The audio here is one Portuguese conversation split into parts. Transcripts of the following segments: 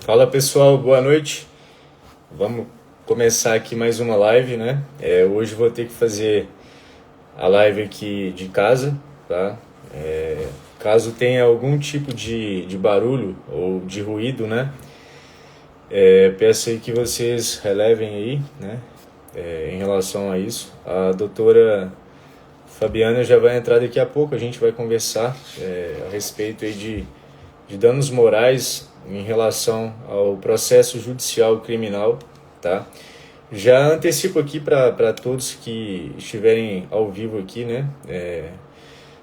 Fala pessoal, boa noite. Vamos começar aqui mais uma live, né? Hoje vou ter que fazer a live aqui de casa, tá? Caso tenha algum tipo de barulho ou de ruído, né? Peço aí que vocês relevem aí, né? Em relação a isso. A doutora Fabiana já vai entrar daqui a pouco, a gente vai conversar a respeito aí de danos morais em relação ao processo judicial criminal, tá? Já antecipo aqui para todos que estiverem ao vivo aqui, né,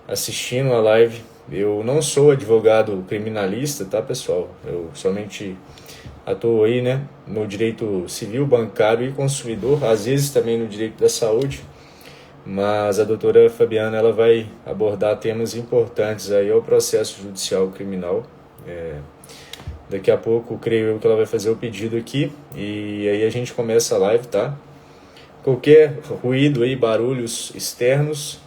assistindo a live. Eu não sou advogado criminalista, tá, pessoal? Eu somente atuo aí, né, no direito civil, bancário e consumidor, às vezes também no direito da saúde. Mas a doutora Fabiana ela vai abordar temas importantes aí ao processo judicial criminal. Daqui a pouco, creio eu que ela vai fazer o pedido aqui e aí a gente começa a live, tá? Qualquer ruído aí, barulhos externos.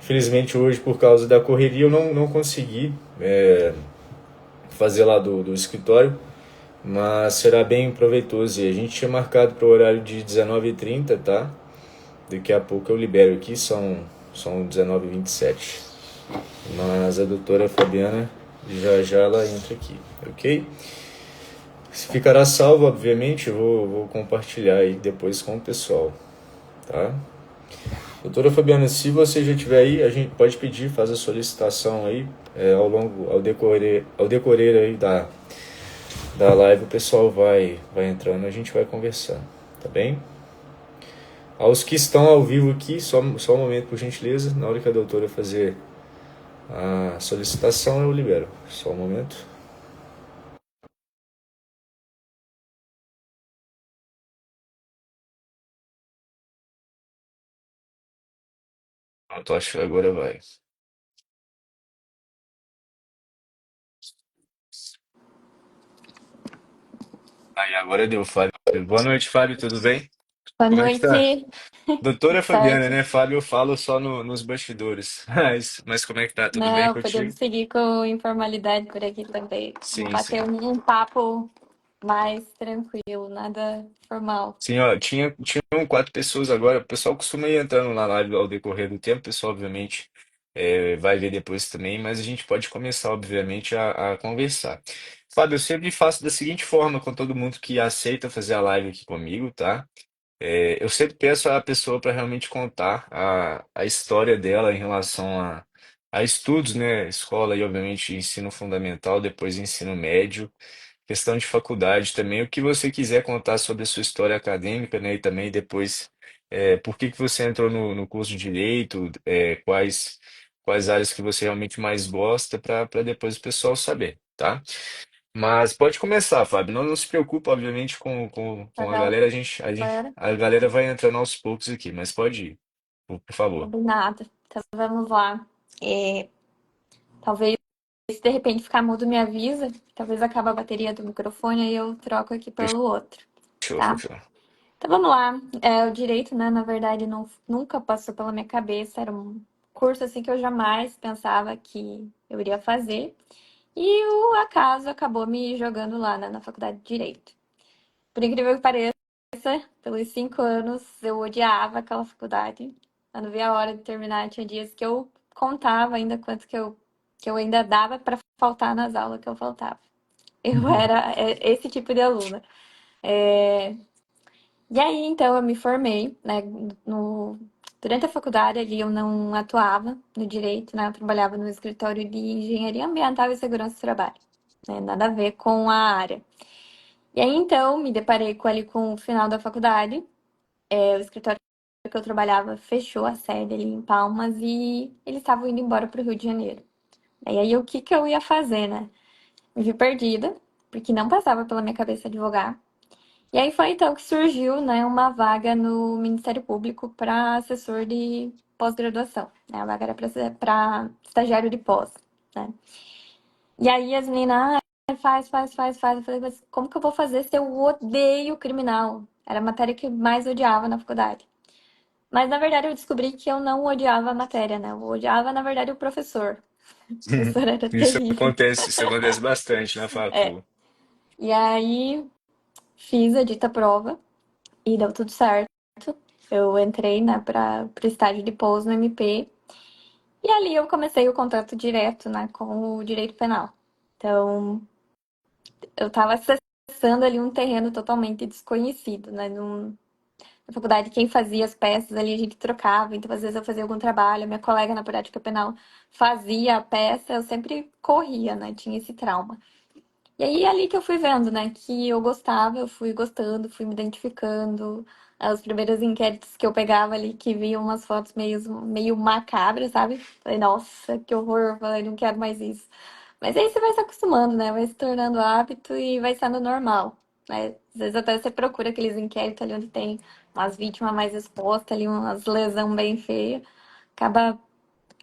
Infelizmente hoje, por causa da correria, eu não consegui fazer lá do escritório, mas será bem proveitoso. E a gente tinha marcado para o horário de 19h30, tá? Daqui a pouco eu libero aqui, são 19h27. Mas a doutora Fabiana já ela entra aqui, ok? Ficará salvo, obviamente, eu vou compartilhar aí depois com o pessoal, tá? Doutora Fabiana, se você já tiver aí, a gente pode pedir, faz a solicitação aí ao decorrer aí da live, o pessoal vai entrando, a gente vai conversar, tá bem? Aos que estão ao vivo aqui, só um momento, por gentileza, na hora que a doutora fazer a solicitação, eu libero. Só um momento. Pronto, acho que agora vai. Aí, agora deu, Fábio. Boa noite, Fábio, tudo bem? Boa Como é que tá? noite, Doutora tudo Fabiana, certo? né? Fábio eu falo só nos bastidores. Mas como é que tá? Tudo bem Não, podemos contigo? seguir com informalidade por aqui também. Vamos Sim, bater sim. um papo mais tranquilo, nada formal. Sim, ó, tinham 4 pessoas agora. O pessoal costuma ir entrando na live ao decorrer do tempo. O pessoal, obviamente, vai ver depois também, mas a gente pode começar, obviamente, a conversar. Fábio, eu sempre faço da seguinte forma com todo mundo que aceita fazer a live aqui comigo, tá? Eu sempre peço à pessoa para realmente contar a história dela em relação a estudos, né? Escola e, obviamente, ensino fundamental, depois ensino médio, questão de faculdade também. O que você quiser contar sobre a sua história acadêmica, né? E também depois, por que que você entrou no curso de Direito, quais áreas que você realmente mais gosta, para depois o pessoal saber, tá? Mas pode começar, Fábio. Não se preocupa, obviamente, com a Tá, galera. A galera vai entrando aos poucos aqui, mas pode ir, por favor. combinado. Então vamos lá. É, talvez se de repente ficar mudo me avisa, talvez acabe a bateria do microfone e eu troco aqui pelo outro, Fechou, tá? fechou. Então vamos lá. O direito, né, na verdade, nunca passou pela minha cabeça. Era um curso assim que eu jamais pensava que eu iria fazer. E o acaso acabou me jogando lá, né, na faculdade de Direito. Por incrível que pareça, pelos 5 anos eu odiava aquela faculdade. Eu não via a hora de terminar. Tinha dias que eu contava ainda quanto que eu ainda dava para faltar nas aulas que eu faltava. Eu era esse tipo de aluna. É, E aí, então, eu me formei, né, no... Durante a faculdade ali eu não atuava no direito, né, eu trabalhava no escritório de engenharia ambiental e segurança do trabalho, né, nada a ver com a área. E aí, então, me deparei com o final da faculdade, o escritório que eu trabalhava fechou a sede ali em Palmas e eles estavam indo embora para o Rio de Janeiro. E aí, o que que eu ia fazer, né? Me vi perdida, porque não passava pela minha cabeça advogar. E aí foi então que surgiu, né, uma vaga no Ministério Público para assessor de pós-graduação, né? A vaga era para estagiário de pós, né? E aí as meninas, faz. Eu falei, mas como que eu vou fazer se eu odeio criminal? Era a matéria que eu mais odiava na faculdade. Mas na verdade eu descobri que eu não odiava a matéria, né? Eu odiava, na verdade, o professor. O professor era terrível. Isso acontece bastante na É, facu. E aí fiz a dita prova e deu tudo certo. Eu entrei, né, para o estágio de pós no MP. E ali eu comecei o contato direto, né, com o direito penal. Então, eu estava acessando ali um terreno totalmente desconhecido, né? Na faculdade, quem fazia as peças ali, a gente trocava. Então, às vezes eu fazia algum trabalho, minha colega na prática penal fazia a peça, eu sempre corria, né? Tinha esse trauma. E aí, ali que eu fui vendo, né, que eu gostava, eu fui gostando, fui me identificando. Os primeiros inquéritos que eu pegava ali, que viam umas fotos meio macabras, sabe? Falei, nossa, que horror, falei, não quero mais isso. Mas aí você vai se acostumando, né? Vai se tornando hábito e vai sendo normal, né? Às vezes até você procura aqueles inquéritos ali onde tem umas vítimas mais expostas ali, umas lesão bem feias. Acaba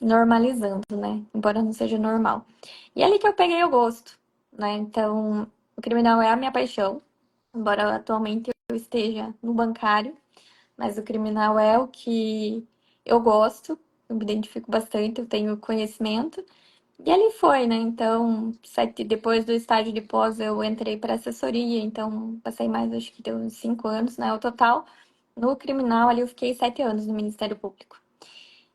normalizando, né? Embora não seja normal. E é ali que eu peguei o gosto, né? Então, o criminal é a minha paixão, embora atualmente eu esteja no bancário, mas o criminal é o que eu gosto, eu me identifico bastante, eu tenho conhecimento. E ali foi, né? Então, depois do estágio de pós, eu entrei para assessoria, então passei mais, acho que deu uns 5 anos, né? O total. No criminal, ali eu fiquei 7 anos no Ministério Público.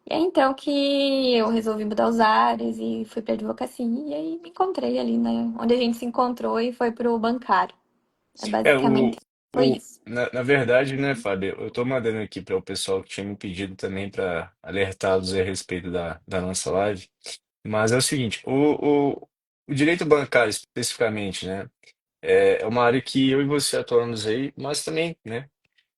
E é então que eu resolvi mudar os ares e fui para advocacia e aí me encontrei ali, né? Onde a gente se encontrou e foi pro bancário. É, É, basicamente foi isso. na verdade, né, Fábio, eu tô mandando aqui para o pessoal que tinha me pedido também para alertá-los a respeito da nossa live. Mas é o seguinte, o direito bancário especificamente, né, é uma área que eu e você atuamos aí, mas também, né,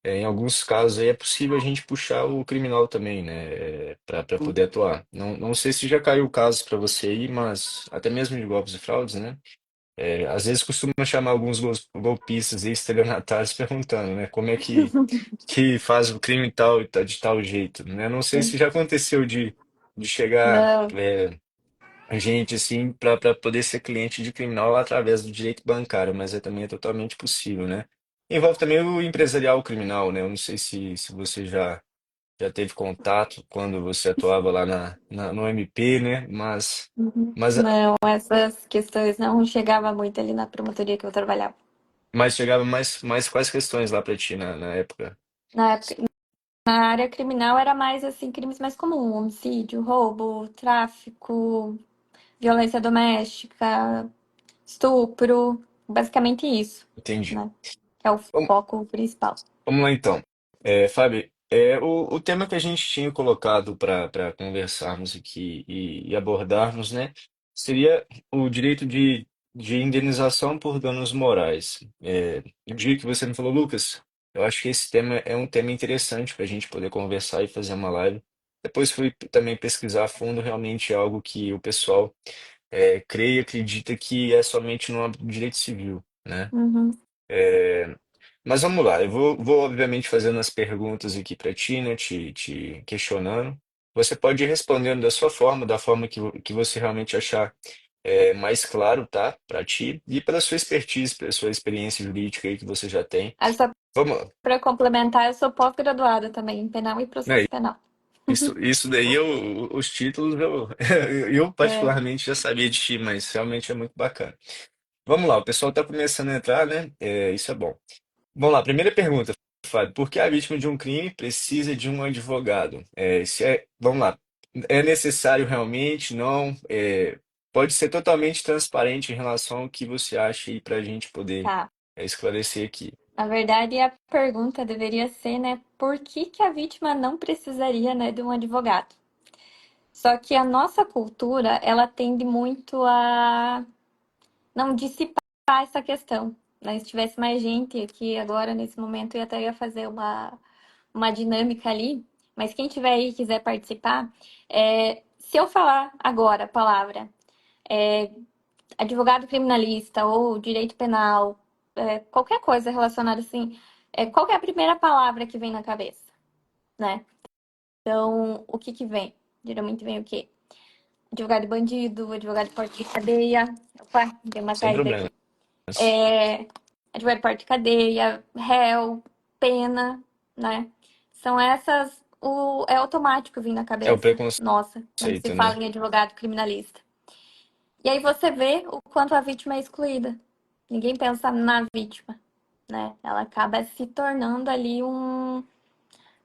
em alguns casos aí é possível a gente puxar o criminal também, né, para poder atuar. Não sei se já caiu casos para você aí, mas até mesmo de golpes e fraudes, né? Às vezes costuma chamar alguns golpistas e estelionatários perguntando, né, como é que faz o crime tal e de tal jeito, né? Não sei se já aconteceu de chegar Não. gente assim para poder ser cliente de criminal através do direito bancário, mas também é totalmente possível, né? Envolve também o empresarial criminal, né? Eu não sei se você já teve contato quando você atuava lá no MP, né? Mas, Não, essas questões não chegava muito ali na promotoria que eu trabalhava. mas chegava mais quais questões lá para ti na época? Na época, na área criminal era mais assim, crimes mais comuns, homicídio, roubo, tráfico, violência doméstica, estupro, basicamente isso, Entendi. né? Que é o foco principal. Vamos lá então. Fábio, o tema que a gente tinha colocado para conversarmos aqui e abordarmos, né, seria o direito de indenização por danos morais. No dia que você me falou, Lucas, eu acho que esse tema é um tema interessante para a gente poder conversar e fazer uma live. Depois fui também pesquisar a fundo, realmente é algo que o pessoal crê e acredita que é somente no âmbito do direito civil, né? Uhum. Mas vamos lá, eu vou obviamente fazendo as perguntas aqui para ti, né, te questionando. Você pode ir respondendo da sua forma, da forma que você realmente achar mais claro, tá, para ti, e pela sua expertise, pela sua experiência jurídica aí que você já tem. Aí só Vamos, para complementar, eu sou pós-graduada também em penal e né, processo penal. isso daí, os títulos, eu É. particularmente já sabia de ti, mas realmente é muito bacana. Vamos lá, o pessoal está começando a entrar, né? Isso é bom. Vamos lá, primeira pergunta, Fábio. Por que a vítima de um crime precisa de um advogado? Vamos lá, é necessário realmente? Não? Pode ser totalmente transparente em relação ao que você acha aí para a gente poder Tá. esclarecer aqui. Na verdade, a pergunta deveria ser, né, por que que a vítima não precisaria, né, de um advogado? Só que a nossa cultura, ela tende muito a não dissipar essa questão, né? Se tivesse mais gente aqui agora, nesse momento, eu até ia fazer uma dinâmica ali, mas quem tiver aí e quiser participar, se eu falar agora a palavra advogado criminalista ou direito penal, qualquer coisa relacionada assim, qual que é a primeira palavra que vem na cabeça, né? Então, o que que vem? Geralmente vem o quê? Advogado bandido, advogado porte de cadeia. Opa, dei uma Sem caída problemas. aqui. Advogado porte de cadeia, réu, pena, né? São essas, é automático vir na É o cabeça, nossa, quando se preconceito, fala né? em advogado criminalista. E aí você vê o quanto a vítima é excluída. ninguém pensa na vítima, né? Ela acaba se tornando ali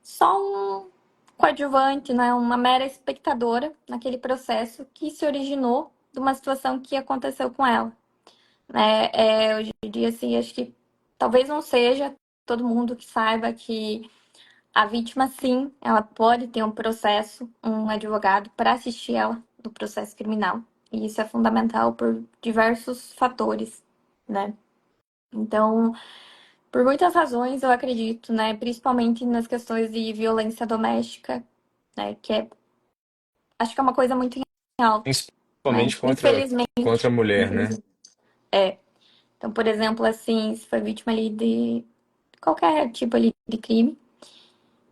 só um coadjuvante, né? Uma mera espectadora naquele processo que se originou de uma situação que aconteceu com ela. Hoje em dia, assim, acho que talvez não seja todo mundo que saiba que a vítima, sim, ela pode ter um processo, um advogado para assistir ela no processo criminal. E isso é fundamental por diversos fatores, né? Então, por muitas razões, eu acredito, né? Principalmente nas questões de violência doméstica, né? Que é, acho que é uma coisa muito em alta, né? Principalmente contra a Infelizmente. mulher, né? Infelizmente. É. Então, por exemplo, assim, se foi vítima ali de qualquer tipo ali de crime,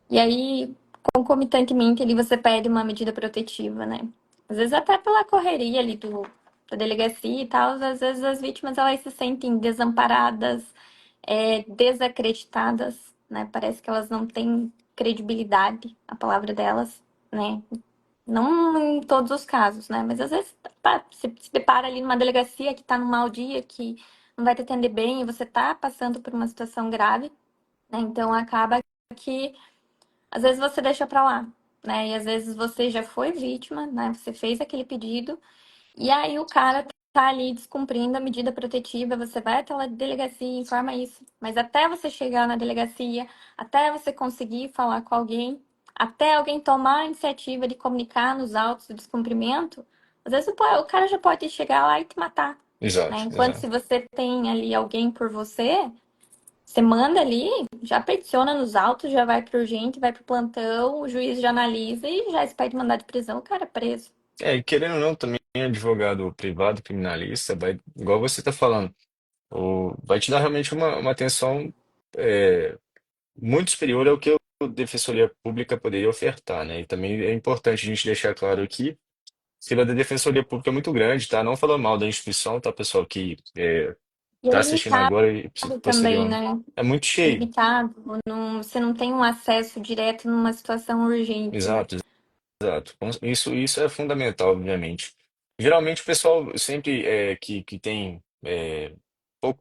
e aí, concomitantemente, ali você pede uma medida protetiva, né? Às vezes até pela correria ali da delegacia e tal, às vezes as vítimas elas se sentem desamparadas, desacreditadas, né? Parece que elas não têm credibilidade, a palavra delas, né? Não em todos os casos, né? Mas às vezes se depara ali numa delegacia que tá num mau dia, que não vai te atender bem, e você tá passando por uma situação grave, né? Então acaba que às vezes você deixa pra lá, né? E às vezes você já foi vítima, né? Você fez aquele pedido, e aí o cara tá ali descumprindo a medida protetiva, você vai até a delegacia e informa isso. Mas até você chegar na delegacia, até você conseguir falar com alguém, até alguém tomar a iniciativa de comunicar nos autos do descumprimento, às vezes o cara já pode chegar lá e te matar, né? Exato, Enquanto se exato. você tem ali alguém por você, você manda ali, já peticiona nos autos, já vai pro urgente, vai pro plantão, o juiz já analisa e já expede mandado de prisão, o cara é preso. E querendo ou não, também advogado privado, criminalista, vai, igual você está falando, vai te dar realmente uma atenção é, muito superior ao que a Defensoria Pública poderia ofertar, né? E também é importante a gente deixar claro aqui, a fila da Defensoria Pública é muito grande, tá? Não falando mal da instituição, tá, pessoal, que E é está assistindo limitado agora e também, posterior. né? É muito É cheio. limitado, você não tem um acesso direto numa situação urgente, né? Exato, exato. Isso é fundamental, obviamente. Geralmente o pessoal sempre que tem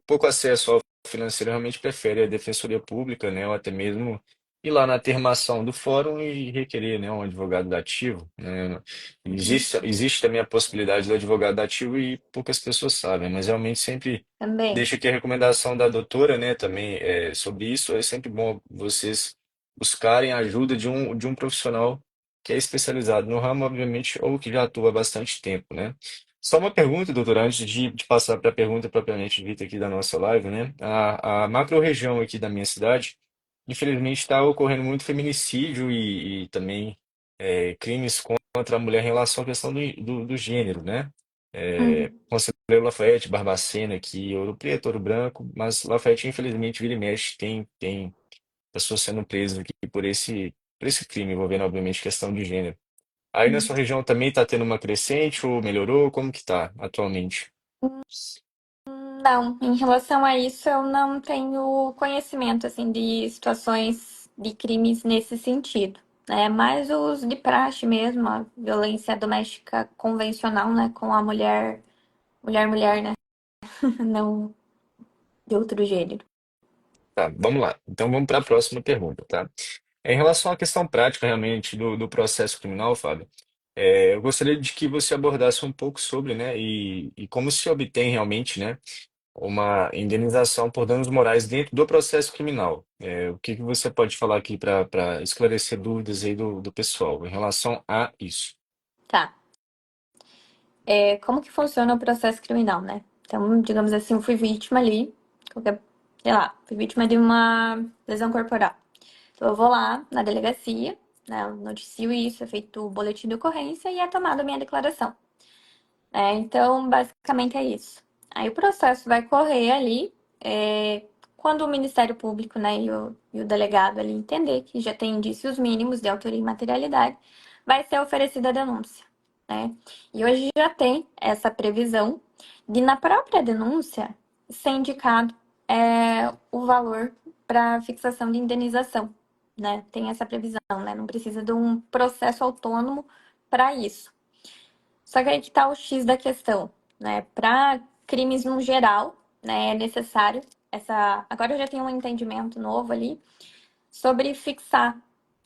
pouco acesso ao financeiro realmente prefere a defensoria pública, né, ou até mesmo ir lá na termação do fórum e requerer, né, um advogado dativo, né. Existe também a possibilidade do advogado dativo e poucas pessoas sabem, mas realmente sempre Também. deixa aqui a recomendação da doutora, né, também sobre isso. É sempre bom vocês buscarem a ajuda de um profissional que é especializado no ramo, obviamente, ou que já atua há bastante tempo, né? Só uma pergunta, doutora, antes de passar para a pergunta propriamente dita aqui da nossa live, né? A macro-região aqui da minha cidade, infelizmente, está ocorrendo muito feminicídio e também crimes contra a mulher em relação à questão do gênero, né? Hum. Conselheiro Lafayette, Barbacena aqui, Ouro Preto, Ouro Branco, mas Lafayette, infelizmente, vira e mexe, tem pessoas sendo presas aqui por esse crime, envolvendo, obviamente, questão de gênero. Aí na sua região também está tendo uma crescente ou melhorou? Como que tá atualmente? Não, em relação a isso, eu não tenho conhecimento, assim, de situações de crimes nesse sentido, né? Mais os de praxe mesmo, a violência doméstica convencional, né? Com a mulher, né? Não de outro gênero. Tá, vamos lá. Então vamos para a próxima pergunta, tá? Em relação à questão prática realmente do processo criminal, Fábio, eu gostaria de que você abordasse um pouco sobre, né, e como se obtém realmente, né, uma indenização por danos morais dentro do processo criminal. O que que você pode falar aqui para esclarecer dúvidas aí do pessoal em relação a isso? Tá. Como que funciona o processo criminal, né? Então, digamos assim, eu fui vítima ali, sei lá, fui vítima de uma lesão corporal. Então, eu vou lá na delegacia, né, eu noticio isso, é feito o boletim de ocorrência e é tomada a minha declaração. Então, basicamente é isso. Aí o processo vai correr ali, quando o Ministério Público, né, e o delegado ali entender que já tem indícios mínimos de autoria e materialidade, vai ser oferecida a denúncia, né? E hoje já tem essa previsão de, na própria denúncia, ser indicado o valor para fixação de indenização, né? Tem essa previsão, né? Não precisa de um processo autônomo para isso. Só que aí que tá o X da questão, né? Para crimes no geral, né, é necessário essa. Agora eu já tenho um entendimento novo ali sobre fixar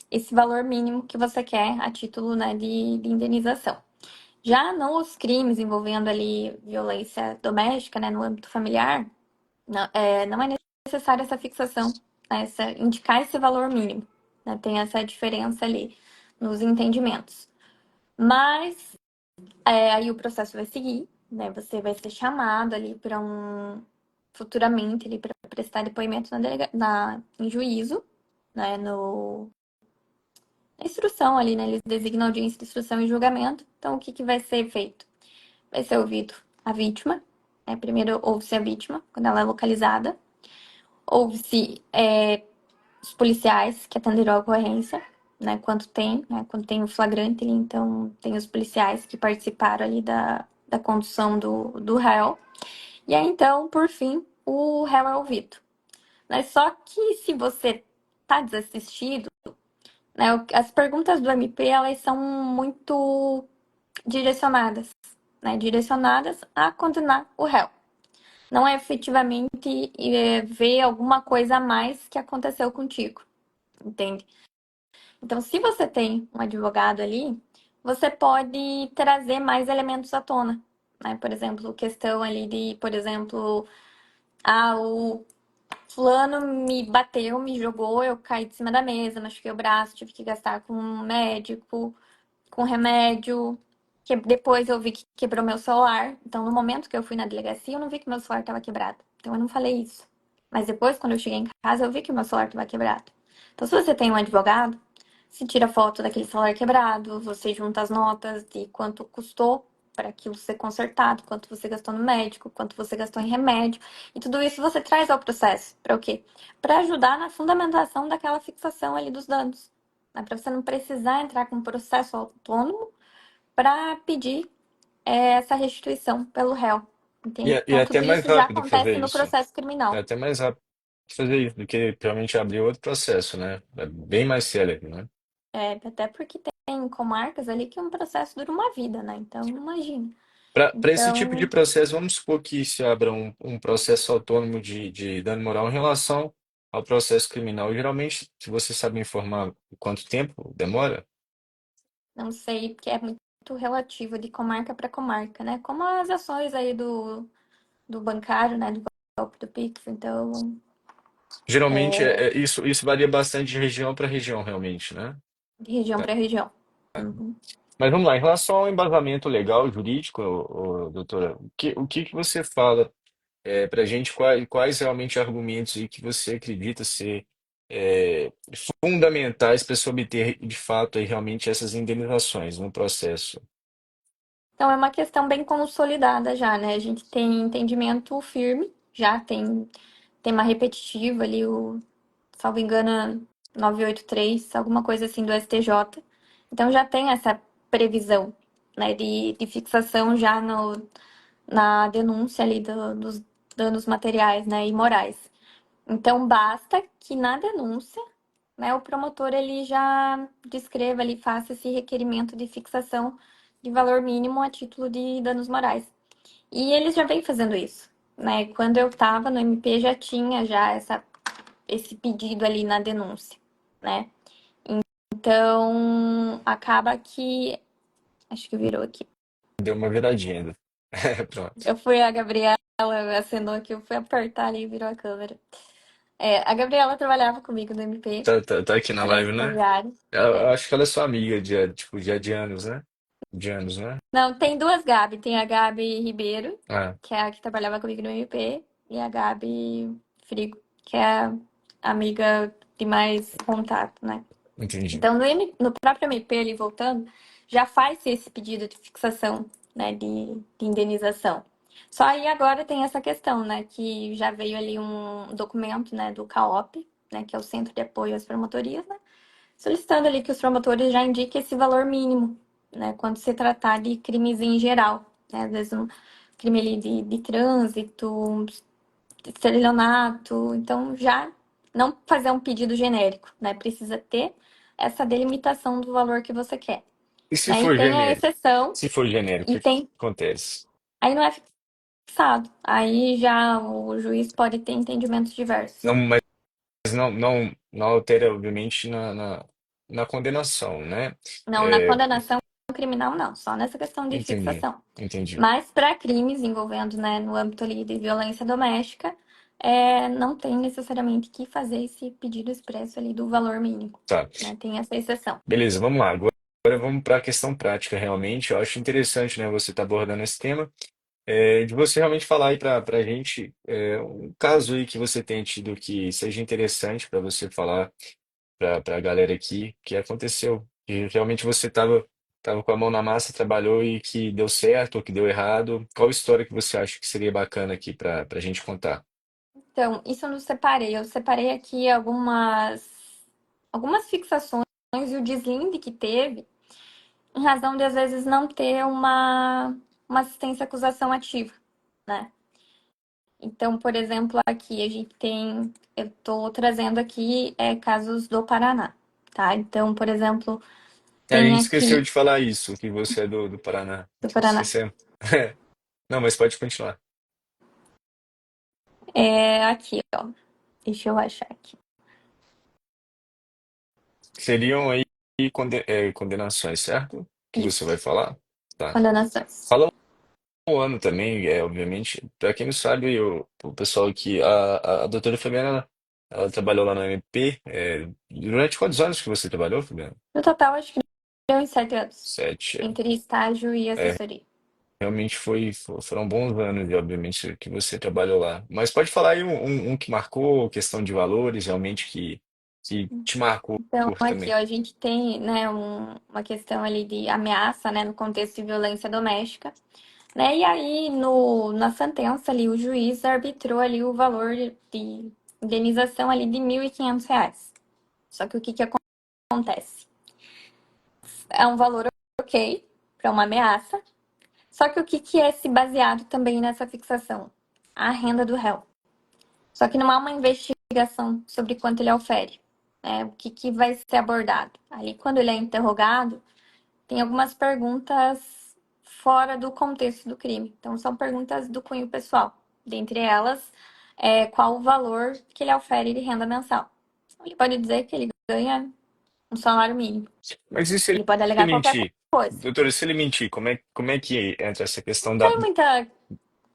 esse valor mínimo que você quer a título, né, de indenização. Já nos crimes envolvendo ali violência doméstica, né, no âmbito familiar, não é necessária essa fixação, né, indicar esse valor mínimo, né, tem essa diferença ali nos entendimentos. Mas aí o processo vai seguir, né, você vai ser chamado ali para futuramente ali para prestar depoimento em juízo, né, na instrução ali, né, eles designam audiência de instrução e julgamento. Então, o que que vai ser feito? Vai ser ouvido a vítima, né? Primeiro ouve-se a vítima, quando ela é localizada. Ouve-se os policiais que atenderam a ocorrência, né? Quanto tem, né? Quando tem o flagrante ali, então tem os policiais que participaram ali da condução do réu. E aí, então, por fim, o réu é ouvido. Mas só que se você tá desassistido, né? As perguntas do MP, elas são muito direcionadas, né? Direcionadas a condenar o réu. Não é efetivamente ver alguma coisa a mais que aconteceu contigo, entende? Então, se você tem um advogado ali, você pode trazer mais elementos à tona, né? Por exemplo, questão ali de, por exemplo, o fulano me bateu, me jogou, eu caí de cima da mesa, machuquei o braço, tive que gastar com um médico, com remédio. Que depois eu vi que quebrou meu celular. Então, no momento que eu fui na delegacia, eu não vi que meu celular estava quebrado. Então, eu não falei isso. Mas depois, quando eu cheguei em casa, eu vi que meu celular estava quebrado. Então, se você tem um advogado, se tira foto daquele celular quebrado, você junta as notas de quanto custou para aquilo ser consertado, quanto você gastou no médico, quanto você gastou em remédio. E tudo isso você traz ao processo. Para o quê? Para ajudar na fundamentação daquela fixação ali dos danos. Né? Para você não precisar entrar com um processo autônomo para pedir essa restituição pelo réu, E entende? é, e é Então, até tudo mais isso já rápido fazer acontece no isso. processo É criminal. até mais rápido fazer isso do que realmente abrir outro processo, né? É bem mais célebre, né? Até porque tem comarcas ali que um processo dura uma vida, né? Então, imagina. Para esse tipo de Então, processo, vamos supor que se abra um processo autônomo de dano moral em relação ao processo criminal. Geralmente, se você sabe informar quanto tempo demora, não sei, porque é muito relativo de comarca para comarca, né? Como as ações aí do bancário, né? Do golpe do Pix. Então, geralmente é isso varia bastante de região para região, realmente, né? de região para região. Uhum. Mas vamos lá, em relação ao embasamento legal, jurídico, doutora, o que que você fala para a gente, quais realmente argumentos aí que você acredita ser é, fundamentais para se obter de fato aí, realmente essas indenizações no processo? Então, é uma questão bem consolidada já, né? A gente tem entendimento firme, já tem tema repetitivo ali, salvo engano, 983, alguma coisa assim do STJ. Então já tem essa previsão, né, de fixação já na denúncia ali dos danos materiais, né, e morais. Então basta que na denúncia, né, o promotor ele já descreva ali, faça esse requerimento de fixação de valor mínimo a título de danos morais. E eles já vêm fazendo isso, né? Quando eu estava no MP já tinha já esse pedido ali na denúncia, né? Então, acaba que. Acho que virou aqui. Deu uma viradinha ainda. Pronto. Eu fui a Gabriela, acenou aqui, eu fui apertar ali e virou a câmera. A Gabriela trabalhava comigo no MP, Tá aqui na ela é live, né? estagiária. Eu É. acho que ela é sua amiga tipo, de anos, né? De anos, né? Não, tem duas Gabi. Tem a Gabi Ribeiro, Ah, que é a que trabalhava comigo no MP, e a Gabi Frigo, que é a amiga de mais contato, né? entendi. Então, no próprio MP, ali voltando, já faz esse pedido de fixação, né, de indenização. Só aí agora tem essa questão, né, que já veio ali um documento, né, do CAOP, né, que é o Centro de Apoio às Promotorias, né, solicitando ali que os promotores já indiquem esse valor mínimo, né, quando se tratar de crimes em geral, né, às vezes um crime ali de trânsito, estelionato, então já não fazer um pedido genérico, né? Precisa ter essa delimitação do valor que você quer, E se né? E for tem a genérico? exceção Se for genérico, e o que tem acontece? aí não é Aí já o juiz pode ter entendimentos diversos. Não, mas não altera, obviamente, na condenação, né? Não, na É, condenação criminal, não, só nessa questão de entendi, fixação. entendi. Mas para crimes envolvendo, né, no âmbito ali de violência doméstica, não tem necessariamente que fazer esse pedido expresso ali do valor mínimo, Tá. né? Tem essa exceção. Beleza, vamos lá. Agora vamos para a questão prática, realmente. Eu acho interessante, né, você estar abordando esse tema, de você realmente falar aí para a gente um caso aí que você tenha tido que seja interessante para você falar para a galera aqui, que aconteceu, que realmente você tava com a mão na massa, trabalhou e que deu certo ou que deu errado. Qual história que você acha que seria bacana aqui para a gente contar? Então, isso eu não separei. Eu separei aqui algumas fixações e o deslinde que teve, em razão de às vezes não ter uma assistência à acusação ativa, né? Então, por exemplo, aqui a gente tem, eu estou trazendo aqui casos do Paraná, tá? Então, por exemplo, A tem gente esqueceu aqui de falar isso, que você é do Paraná. do Paraná, Esquecemos. Não, mas pode continuar. aqui, ó, deixa eu achar aqui, Seriam aí condenações, certo? Que você vai isso, falar? Tá. condenações. Fala um ano também, obviamente. Para quem não sabe, o pessoal aqui, a doutora Fabiana, ela trabalhou lá na MP. Durante quantos anos que você trabalhou, Fabiana? No total, acho que deu uns 7 anos, 7. entre estágio e assessoria. Realmente foram bons anos, e obviamente, que você trabalhou lá. Mas pode falar aí um que marcou, questão de valores, realmente, que te marcou Então, aqui, ó, também. a gente tem, né, uma questão ali de ameaça, né, no contexto de violência doméstica, né, e aí na sentença ali, o juiz arbitrou ali o valor de indenização ali de R$ 1.500. Só que o que que acontece? É um valor ok para uma ameaça, só que o que que é se baseado também nessa fixação? A renda do réu. Só que não há uma investigação sobre quanto ele ofere, né? O que que vai ser abordado? Ali, quando ele é interrogado, tem algumas perguntas fora do contexto do crime. Então, são perguntas do cunho pessoal. Dentre elas, qual o valor que ele ofere de renda mensal. Ele pode dizer que ele ganha um salário mínimo. Mas e se Ele pode ele alegar qualquer mentir? coisa. Doutora, se ele mentir, como é que entra essa questão Não da. tem muita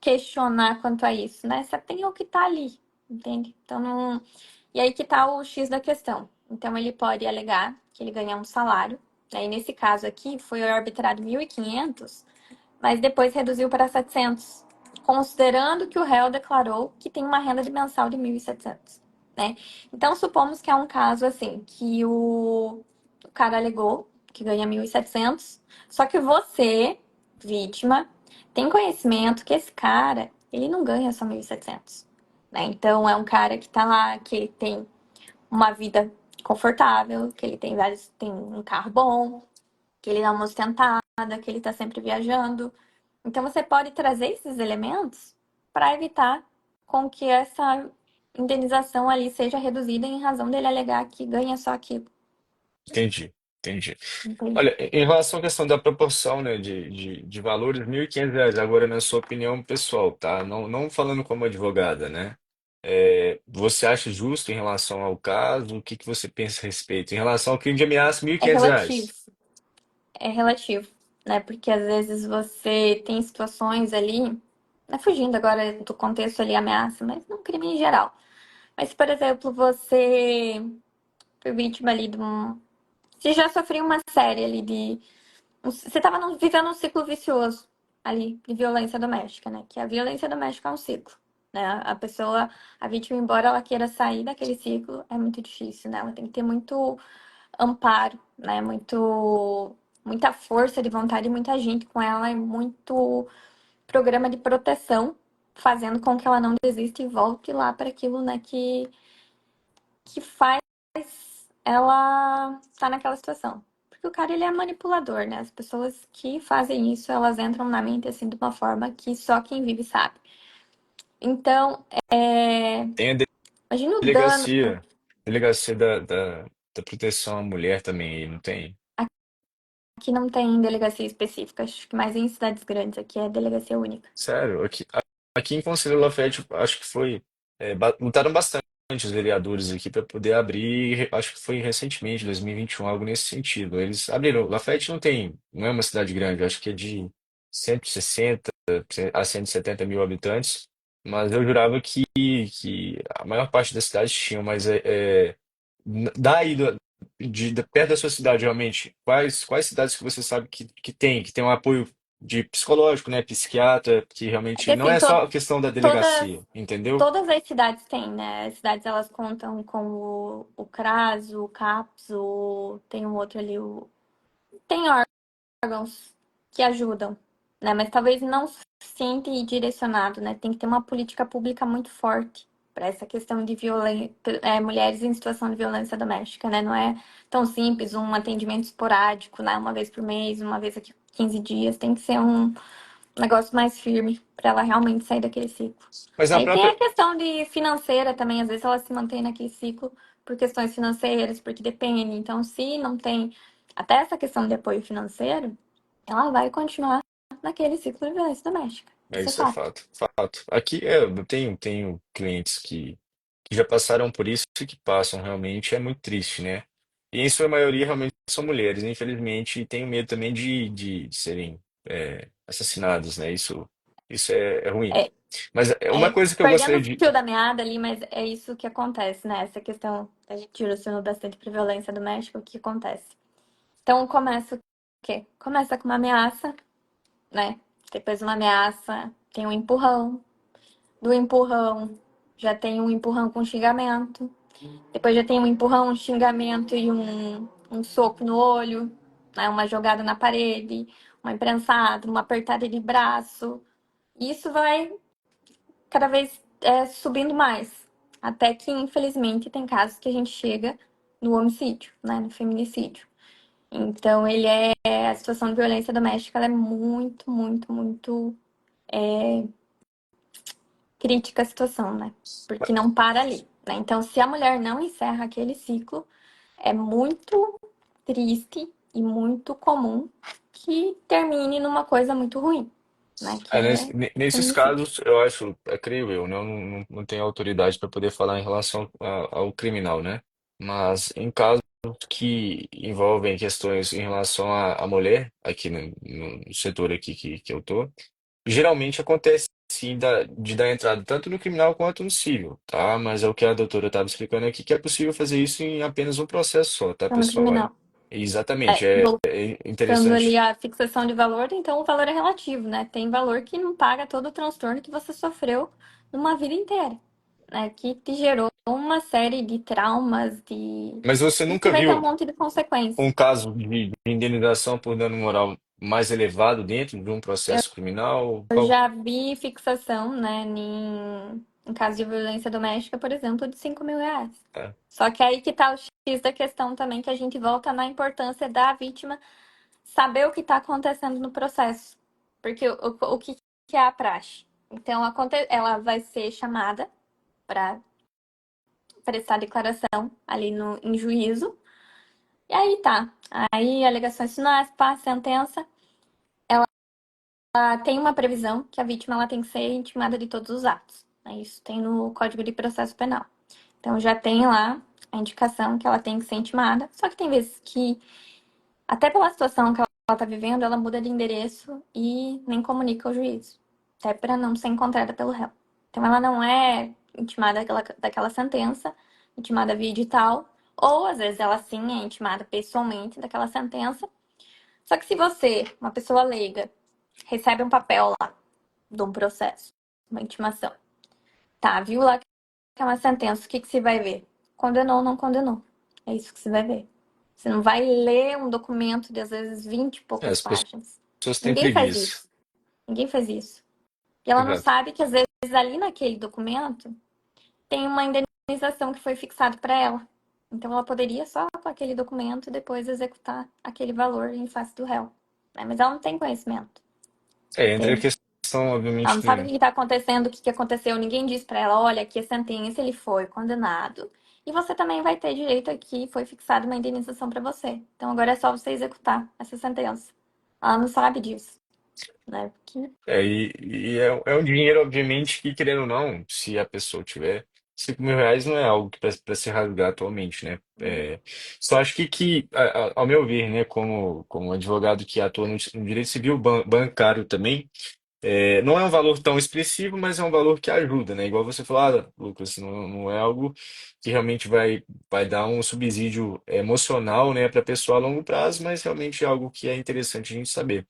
questionar quanto a isso, né? Você tem o que tá ali, entende? Então não. E aí que tá o X da questão. Então ele pode alegar que ele ganha um salário. Aí nesse caso aqui foi arbitrado 1.500, mas depois reduziu para 700, considerando que o réu declarou que tem uma renda de mensal de 1.700, né? Então supomos que é um caso assim, que o cara alegou que ganha 1.700, só que você, vítima, tem conhecimento que esse cara, ele não ganha só 1.700, né? Então é um cara que tá lá, que ele tem uma vida confortável, que ele tem um carro bom, que ele dá uma ostentada, que ele tá sempre viajando. Então você pode trazer esses elementos para evitar com que essa indenização ali seja reduzida em razão dele alegar que ganha só aquilo. Entendi, entendi. Entende? Olha, em relação à questão da proporção, né, de valores, R$ 1.500, agora na sua opinião pessoal, tá? Não falando como advogada, né? Você acha justo em relação ao caso? O que que você pensa a respeito? Em relação ao crime de ameaça, mil e É quinhentos relativo, reais. é relativo, né? Porque às vezes você tem situações ali, né, fugindo agora do contexto ali ameaça, mas num crime em geral. Mas, por exemplo, você foi vítima ali de um. Você já sofreu uma série ali de. Você estava vivendo um ciclo vicioso ali de violência doméstica, né? Que a violência doméstica é um ciclo, né? A pessoa, a vítima, embora ela queira sair daquele ciclo, é muito difícil, né? Ela tem que ter muito amparo, né? Muita força de vontade e muita gente com ela e muito programa de proteção, fazendo com que ela não desista e volte lá para aquilo, né? Que faz ela estar naquela situação. Porque o cara, ele é manipulador, né? As pessoas que fazem isso, elas entram na mente, assim, de uma forma que só quem vive sabe. Então, Tem a imagina o dano. delegacia, delegacia da proteção à mulher também, aí, não tem? Aqui não tem delegacia específica, acho que mais em cidades grandes, aqui é delegacia única. Sério? Aqui. aqui em Conselho Lafayette, acho que foi. Lutaram bastante os vereadores aqui para poder abrir, acho que foi recentemente, 2021, algo nesse sentido. Eles abriram. Lafayette não é uma cidade grande, acho que é de 160 a 170 mil habitantes, mas eu jurava que a maior parte das cidades tinham, mas daí, perto da sua cidade, realmente, quais cidades que você sabe que tem um apoio de psicológico, né, psiquiatra, que É que realmente não assim, é só a questão da todas, delegacia, entendeu? todas as cidades têm, né? As cidades elas contam com o CRAS, o CAPS, tem um outro ali, tem órgãos que ajudam, né? Mas talvez não suficiente e direcionado, né? Tem que ter uma política pública muito forte para essa questão de mulheres em situação de violência doméstica, né? Não é tão simples um atendimento esporádico, né? Uma vez por mês, uma vez a 15 dias. Tem que ser um negócio mais firme para ela realmente sair daquele ciclo. Mas na Aí tem própria, a questão de financeira também, às vezes ela se mantém naquele ciclo por questões financeiras, porque depende. Então, se não tem até essa questão de apoio financeiro, ela vai continuar naquele ciclo de violência doméstica. Isso é isso é fato. fato, fato. Aqui eu tenho clientes que já passaram por isso e que passam, realmente é muito triste, né? E em sua maioria realmente são mulheres, infelizmente, e tenho medo também de serem assassinadas, né? Isso é ruim. É, Mas é uma é coisa que eu perdendo gostaria o de. fio da meada ali, mas é isso que acontece, né? Essa questão, a gente direcionou bastante para violência doméstica, o que acontece? Então começa o quê? Começa com uma ameaça, né? Depois uma ameaça, tem um empurrão. Do empurrão, já tem um empurrão com xingamento. Depois já tem um empurrão, um xingamento e um soco no olho, né? Uma jogada na parede, uma imprensada, uma apertada de braço. Isso vai cada vez subindo mais. Até que, infelizmente, tem casos que a gente chega no homicídio, né? No feminicídio. Então, a situação de violência doméstica ela é muito, muito, muito crítica a situação, né? Porque não para ali, né? Então, se a mulher não encerra aquele ciclo, é muito triste e muito comum que termine numa coisa muito ruim, né? Que é o Nesses feminicídio. casos, eu acho, creio eu, né? Eu não tenho autoridade para poder falar em relação ao criminal, né? Mas em casos que envolvem questões em relação à mulher, aqui no setor aqui que eu tô, geralmente acontece sim de dar entrada tanto no criminal quanto no civil, tá? Mas é o que a doutora estava explicando aqui, que é possível fazer isso em apenas um processo só, tá, Então, no pessoal? criminal. Exatamente, é Voltando ali interessante. a fixação de valor, então o valor é relativo, né? Tem valor que não paga todo o transtorno que você sofreu numa vida inteira, né? Que te gerou uma série de traumas, Mas você e que nunca vai ter um viu monte de consequências. um caso de indenização por dano moral mais elevado dentro de um processo criminal? Eu já vi fixação, né, em caso de violência doméstica, por exemplo, de R$ 5.000. É, Só que aí que tá o X da questão também, que a gente volta na importância da vítima saber o que está acontecendo no processo. Porque o que é a praxe? Então, ela vai ser chamada para prestar declaração ali em juízo. E aí tá. Aí, alegações finais, pá, sentença. Tem uma previsão que a vítima ela tem que ser intimada de todos os atos. Né? Isso tem no Código de Processo Penal. Então já tem lá a indicação que ela tem que ser intimada. Só que tem vezes que, até pela situação que ela está vivendo, ela muda de endereço e nem comunica ao juiz. Até para não ser encontrada pelo réu. Então ela não é intimada daquela sentença, intimada via edital, ou às vezes ela sim é intimada pessoalmente daquela sentença. Só que se você, uma pessoa leiga, recebe um papel lá de um processo, uma intimação. Tá, viu lá que é uma sentença, o que que você vai ver? Condenou ou não condenou? É isso que você vai ver. Você não vai ler um documento de às vezes 20 e poucas as páginas. pessoas têm Ninguém faz preguiça. isso. Ninguém faz isso. E ela não Exato. sabe que às vezes ali naquele documento tem uma indenização que foi fixada para ela. Então ela poderia só com aquele documento depois executar aquele valor em face do réu. Né? Mas ela não tem conhecimento, Entra a entende? questão, Ela obviamente, não sabe o que está acontecendo, o que aconteceu. Ninguém diz para ela, olha, aqui a sentença, ele foi condenado. E você também vai ter direito aqui, foi fixada uma indenização para você. Então agora é só você executar essa sentença. Ela não sabe disso. né? Porque É um dinheiro, obviamente, que, querendo ou não, se a pessoa tiver, R$ 5.000 não é algo que para se rasgar atualmente, né? Só acho ao meu ver, né, como advogado que atua no direito civil bancário também, não é um valor tão expressivo, mas é um valor que ajuda, né? Igual você falou, Lucas, não é algo que realmente vai dar um subsídio emocional, né, para a pessoa a longo prazo, mas realmente é algo que é interessante a gente saber.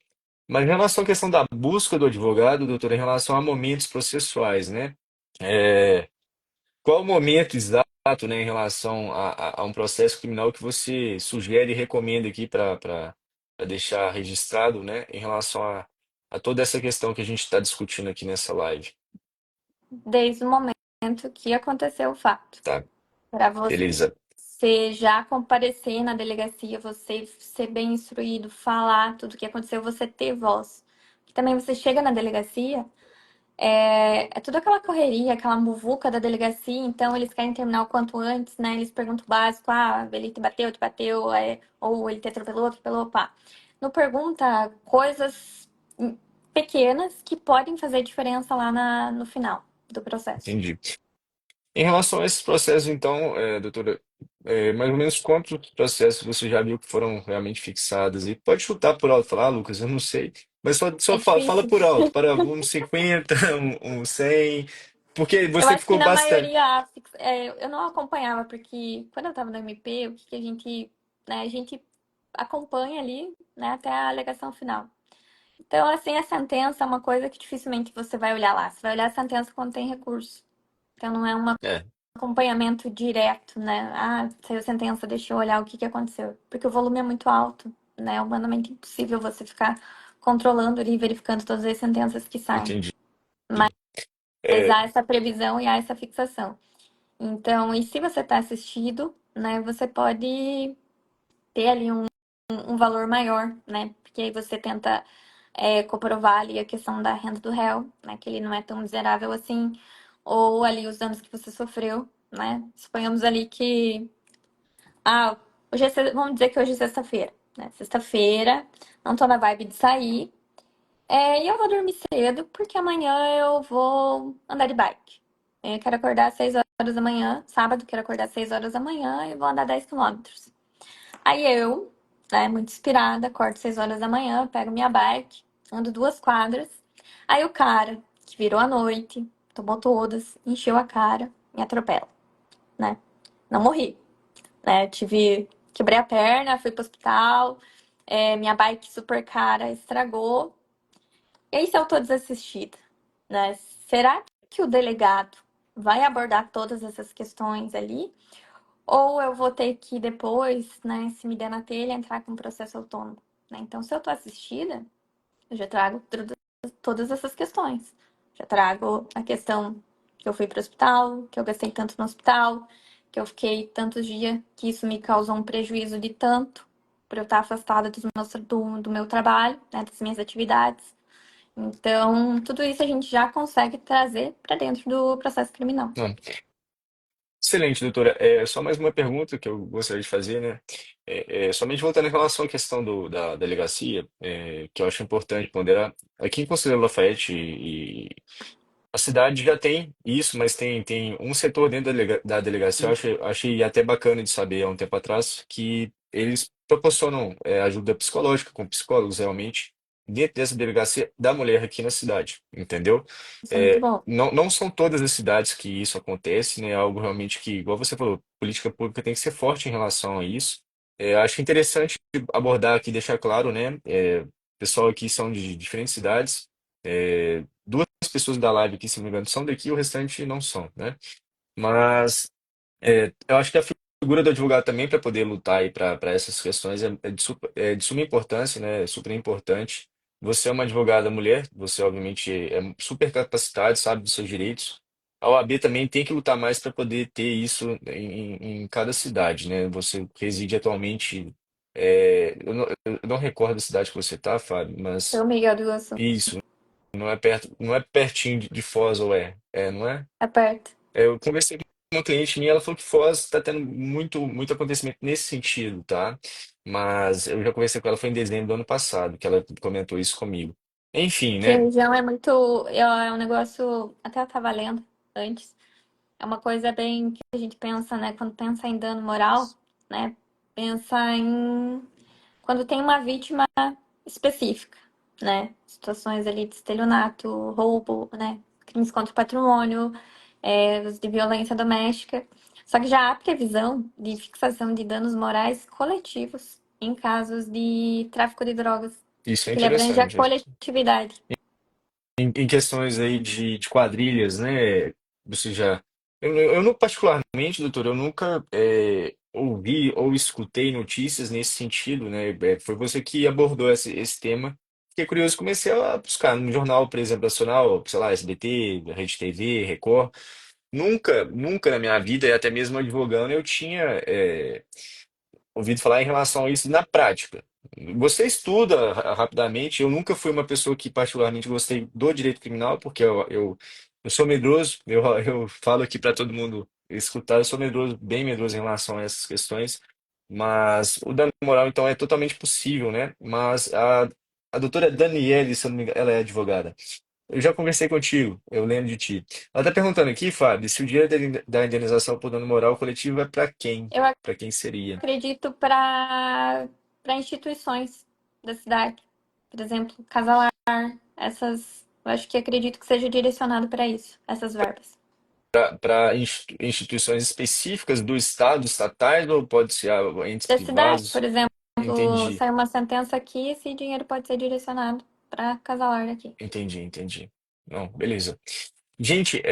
Mas em relação à questão da busca do advogado, doutor, em relação a momentos processuais, né? É, qual o momento exato, né, em relação a um processo criminal que você sugere e recomenda aqui para deixar registrado, né, em relação a toda essa questão que a gente está discutindo aqui nessa live? desde o momento que aconteceu o fato, Tá, para beleza. você já comparecer na delegacia, você ser bem instruído, falar tudo o que aconteceu, você ter voz. Que também você chega na delegacia, é tudo aquela correria, aquela muvuca da delegacia, então eles querem terminar o quanto antes, né? Eles perguntam o básico, ele te bateu, ou ele te atropelou, atropelou, pá. Não pergunta coisas pequenas que podem fazer diferença lá no final do processo. Entendi. Em relação a esses processos, então, doutora, mais ou menos quantos processos você já viu que foram realmente fixados? E pode chutar por alto, falar, Lucas, eu não sei, mas É fala difícil. por alto, para uns 50, um 100, porque Eu você acho que ficou na bastante. maioria eu não acompanhava, porque quando eu estava no MP, o que que a gente acompanha ali, né, até a alegação final. Então, assim, a sentença é uma coisa que dificilmente você vai olhar lá. Você vai olhar a sentença quando tem recurso. Então, não é um É, acompanhamento direto, né? Saiu a sentença, deixa eu olhar o que que aconteceu. Porque o volume é muito alto, né? É humanamente impossível você ficar controlando ali, verificando todas as sentenças que saem. entendi. Mas É, há essa previsão e há essa fixação. Então, e se você está assistido, né, você pode ter ali um valor maior, né? Porque aí você tenta comprovar ali a questão da renda do réu, né? Que ele não é tão miserável assim, ou ali os danos que você sofreu, né? Suponhamos ali que, vamos dizer que hoje é sexta-feira, né? Sexta-feira, não tô na vibe de sair, e eu vou dormir cedo, porque amanhã eu vou andar de bike. Eu quero acordar às 6 horas da manhã, sábado, quero acordar às 6 horas da manhã e vou andar 10 quilômetros. Aí eu, né, muito inspirada, acordo 6 horas da manhã, pego minha bike, ando 2 quadras. Aí o cara, que virou a noite, tomou todas, encheu a cara, me atropela, né? Não morri, né? Quebrei a perna, fui pro hospital, minha bike super cara estragou. E aí se eu tô desassistida, né? Será que o delegado vai abordar todas essas questões ali? Ou eu vou ter que depois, né, se me der na telha, entrar com um processo autônomo, né? Então, se eu tô assistida, eu já trago todas essas questões. Já trago a questão que eu fui para o hospital, que eu gastei tanto no hospital, que eu fiquei tantos dias, que isso me causou um prejuízo de tanto, por eu estar afastada do meu trabalho, né, das minhas atividades. Então, tudo isso a gente já consegue trazer para dentro do processo criminal. não. Excelente, doutora. Só mais uma pergunta que eu gostaria de fazer, né? Somente voltando em relação à questão da delegacia, que eu acho importante ponderar. Aqui em Conselheiro Lafayette a cidade já tem isso, mas tem um setor dentro da delegacia, achei até bacana de saber há um tempo atrás, que eles proporcionam ajuda psicológica com psicólogos realmente dentro dessa delegacia da mulher aqui na cidade, entendeu? Isso é muito bom. Não são todas as cidades que isso acontece, né? É algo realmente que, igual você falou, política pública tem que ser forte em relação a isso. Acho interessante abordar aqui, deixar claro, né? Pessoal aqui são de diferentes cidades. Duas pessoas da live aqui, se não me engano, são daqui, o restante não são, né? Mas eu acho que a figura do advogado também para poder lutar aí para essas questões é de suma importância, né? É super importante. Você é uma advogada mulher, você obviamente é super capacitada, sabe dos seus direitos. A OAB também tem que lutar mais para poder ter isso em cada cidade, né? Você reside atualmente, eu não recordo a cidade que você está, Fábio, Sou mas Miguel do Iguaçu. isso. Não é perto, não é pertinho de Foz, ou é? Não é? É perto. Eu conversei com uma cliente minha, ela falou que Foz está tendo muito acontecimento nesse sentido, tá? Mas eu já conversei com ela, foi em dezembro do ano passado, que ela comentou isso comigo. Enfim, Que né? religião é muito. É um negócio. Até eu tava lendo antes. É uma coisa bem que a gente pensa, né? Quando pensa em dano moral, né? Pensa em. Quando tem uma vítima específica, né? Situações ali de estelionato, roubo, né? Crimes contra o patrimônio, os de violência doméstica. Só que já há previsão de fixação de danos morais coletivos em casos de tráfico de drogas, Isso é que ele abrange a interessante. coletividade. Em questões aí de quadrilhas, né? Você já. Eu não, particularmente, doutor, eu nunca ouvi ou escutei notícias nesse sentido, né? Foi você que abordou esse tema. Fiquei curioso, comecei a buscar no jornal, por exemplo, nacional, sei lá, SBT, Rede TV, Record. Nunca na minha vida, e até mesmo advogando, eu tinha ouvido falar em relação a isso na prática. Você estuda rapidamente. Eu nunca fui uma pessoa que particularmente gostei do direito criminal, porque eu sou medroso. Eu falo aqui para todo mundo escutar, eu sou medroso, bem medroso em relação a essas questões. Mas o dano moral, então, é totalmente possível, né? Mas a doutora Daniele, se eu não me engano, ela é advogada. Eu já conversei contigo, eu lembro de ti. Ela está perguntando aqui, Fábio, se o dinheiro da indenização por dano moral coletivo é para quem? Eu Para quem seria? acredito para instituições da cidade. Por exemplo, Casalar, essas. Eu acho que acredito que seja direcionado para isso, essas verbas. Para instituições específicas do Estado, estatais, ou pode ser entes Da cidade, por privados? exemplo, Entendi, saiu uma sentença aqui, esse dinheiro pode ser direcionado para Casalar daqui. entendi. Não, beleza. Gente,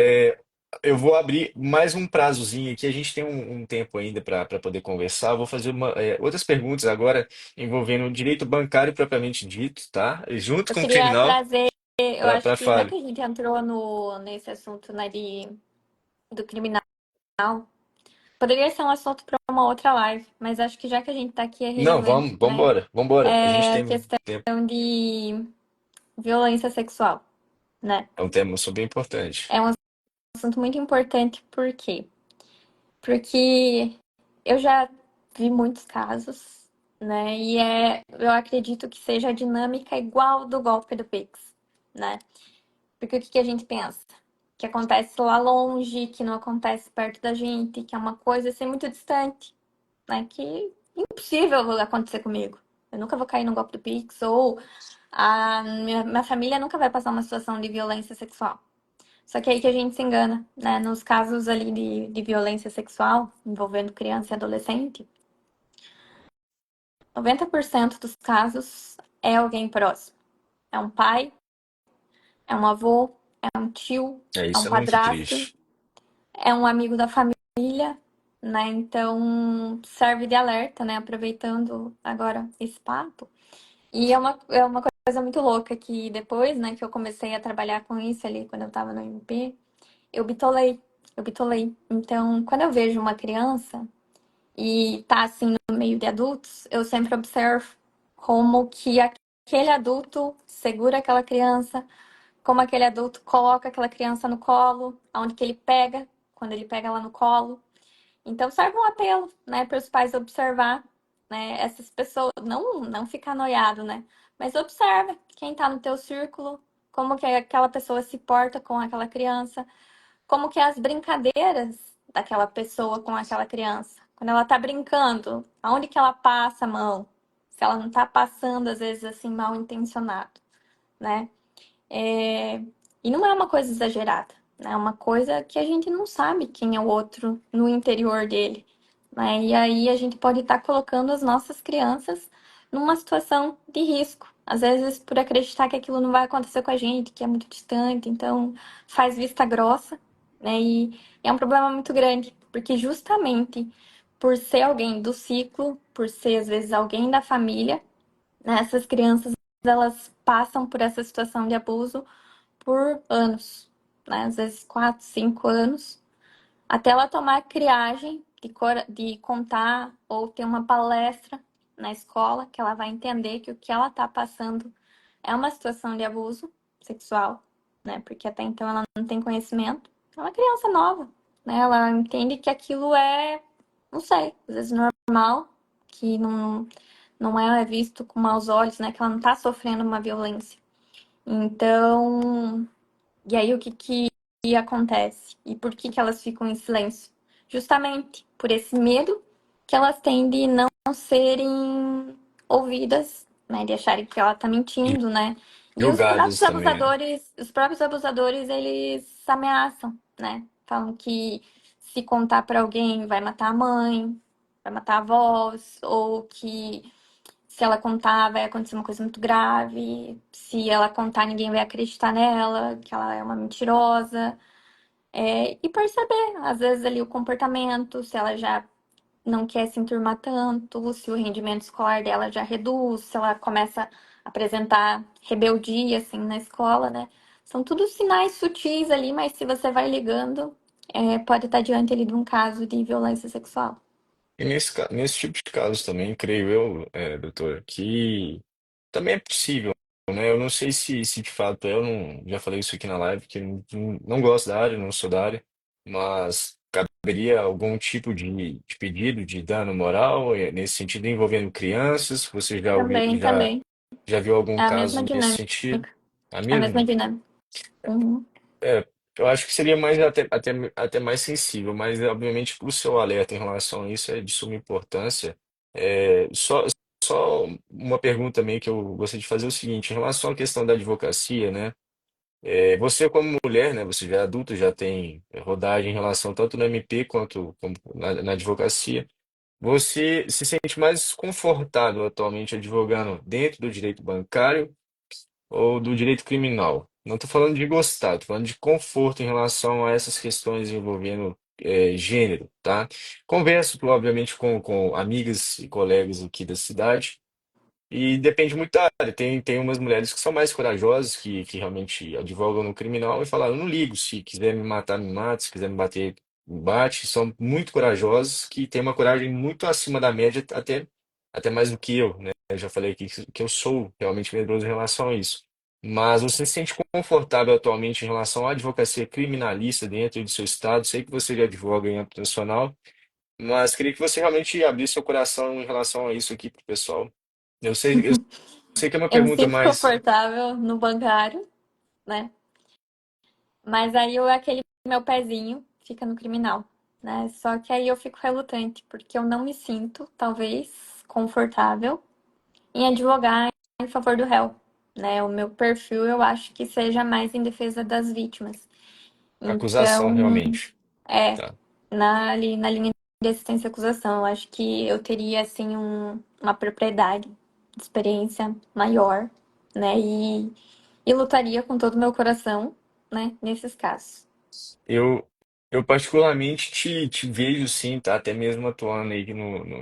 eu vou abrir mais um prazozinho aqui. A gente tem um tempo ainda para poder conversar. Vou fazer outras perguntas agora envolvendo o direito bancário propriamente dito, tá? Junto Eu com o queria criminal, trazer, eu para acho que já Fábio. que a gente entrou no, nesse assunto, né, do criminal, poderia ser um assunto para uma outra live, mas acho que já que a gente está aqui é Não, relevante, né? vambora. A gente É a tem questão tempo. de violência sexual, né? É um tema super importante. É um assunto muito importante, por quê? Porque eu já vi muitos casos, né? Eu acredito que seja a dinâmica igual do golpe do Pix, né? Porque o que que a gente pensa? Que acontece lá longe, que não acontece perto da gente, que é uma coisa assim muito distante, né? Que é impossível acontecer comigo. Eu nunca vou cair no golpe do Pix, ou a minha família nunca vai passar uma situação de violência sexual. Só que é aí que a gente se engana, né? Nos casos ali de violência sexual envolvendo criança e adolescente, 90% dos casos é alguém próximo. É um pai, é um avô, é um tio, é um Isso é muito padrasto, triste. é um amigo da família, né? Então serve de alerta, né? Aproveitando agora esse papo. E é uma coisa muito louca que depois, né, que eu comecei a trabalhar com isso ali, quando eu tava no MP, eu bitolei. Eu bitolei. Então, quando eu vejo uma criança e tá assim no meio de adultos, eu sempre observo como que aquele adulto segura aquela criança, como aquele adulto coloca aquela criança no colo, aonde que ele pega, quando ele pega ela no colo. Então, serve um apelo, né, para os pais observar, né, essas pessoas, não ficar noiado, né, mas observa quem tá no teu círculo, como que aquela pessoa se porta com aquela criança, como que é as brincadeiras daquela pessoa com aquela criança. Quando ela tá brincando, aonde que ela passa a mão? Se ela não tá passando, às vezes, assim, mal intencionado, né? É, E não é uma coisa exagerada, né? É uma coisa que a gente não sabe quem é o outro no interior dele, né? E aí a gente pode estar colocando as nossas crianças numa situação de risco. Às vezes por acreditar que aquilo não vai acontecer com a gente, que é muito distante, então faz vista grossa, né? E é um problema muito grande, porque justamente por ser alguém do ciclo, por ser às vezes alguém da família, né? Essas crianças elas passam por essa situação de abuso por anos, né? Às vezes 4, 5 anos, até ela tomar a criagem de contar ou ter uma palestra na escola que ela vai entender que o que ela está passando é uma situação de abuso sexual, né? Porque até então ela não tem conhecimento. É uma criança nova, né? Ela entende que aquilo é, não sei, às vezes normal, que não é visto com maus olhos, né? Que ela não está sofrendo uma violência. Então, e aí o que acontece? E por que elas ficam em silêncio? Justamente por esse medo que elas têm de não serem ouvidas, né? De acharem que ela tá E mentindo, né? E julgadas também, né? os próprios abusadores, eles ameaçam, né? Falam que se contar pra alguém vai matar a mãe, vai matar a avós, ou que se ela contar, vai acontecer uma coisa muito grave. Se ela contar, ninguém vai acreditar nela, que ela é uma mentirosa. E perceber, às vezes, ali o comportamento, se ela já não quer se enturmar tanto, se o rendimento escolar dela já reduz, se ela começa a apresentar rebeldia, assim, na escola, né? São tudo sinais sutis ali, mas se você vai ligando, pode estar diante ali de um caso de violência sexual. E nesse tipo de casos também, creio eu, doutor, que também é possível, né? Eu não sei se de fato eu não, já falei isso aqui na live, que eu não gosto da área, não sou da área, mas caberia algum tipo de pedido de dano moral, nesse sentido envolvendo crianças? Você Também, também. já viu algum É a mesma caso nesse dinâmica. sentido? A É a mesma mesma? dinâmica. Uhum. É, eu acho que seria mais até mais sensível, mas obviamente o seu alerta em relação a isso é de suma importância. Só uma pergunta também que eu gostaria de fazer é o seguinte, em relação à questão da advocacia, né? Você como mulher, né? Você já é adulta, já tem rodagem em relação tanto no MP quanto como na advocacia. Você se sente mais confortável atualmente advogando dentro do direito bancário ou do direito criminal? Não estou falando de gostar, estou falando de conforto em relação a essas questões envolvendo gênero, tá? Converso, obviamente, com amigas e colegas aqui da cidade e depende muito da área. Tem umas mulheres que são mais corajosas, que realmente advogam no criminal e falam, eu não ligo, se quiser me matar, me mata, se quiser me bater, me bate. São muito corajosas, que têm uma coragem muito acima da média, até mais do que eu, né? Eu já falei aqui que eu sou realmente medroso em relação a isso. Mas você se sente confortável atualmente em relação à advocacia criminalista dentro do seu estado? Sei que você já advoga em âmbito nacional, mas queria que você realmente abrisse seu coração em relação a isso aqui para o pessoal. Eu sei que é uma Eu me pergunta sinto mais. confortável no bancário, né? Mas aí aquele meu pezinho fica no criminal, né? Só que aí eu fico relutante, porque eu não me sinto, talvez, confortável em advogar em favor do réu, né? O meu perfil eu acho que seja mais em defesa das vítimas. Acusação, Então, realmente. é, Tá. ali na linha de assistência à acusação, eu acho que eu teria, assim, uma propriedade, experiência maior, né? E lutaria com todo o meu coração, né? Nesses casos. Eu, eu particularmente te vejo sim, tá? Até mesmo atuando aí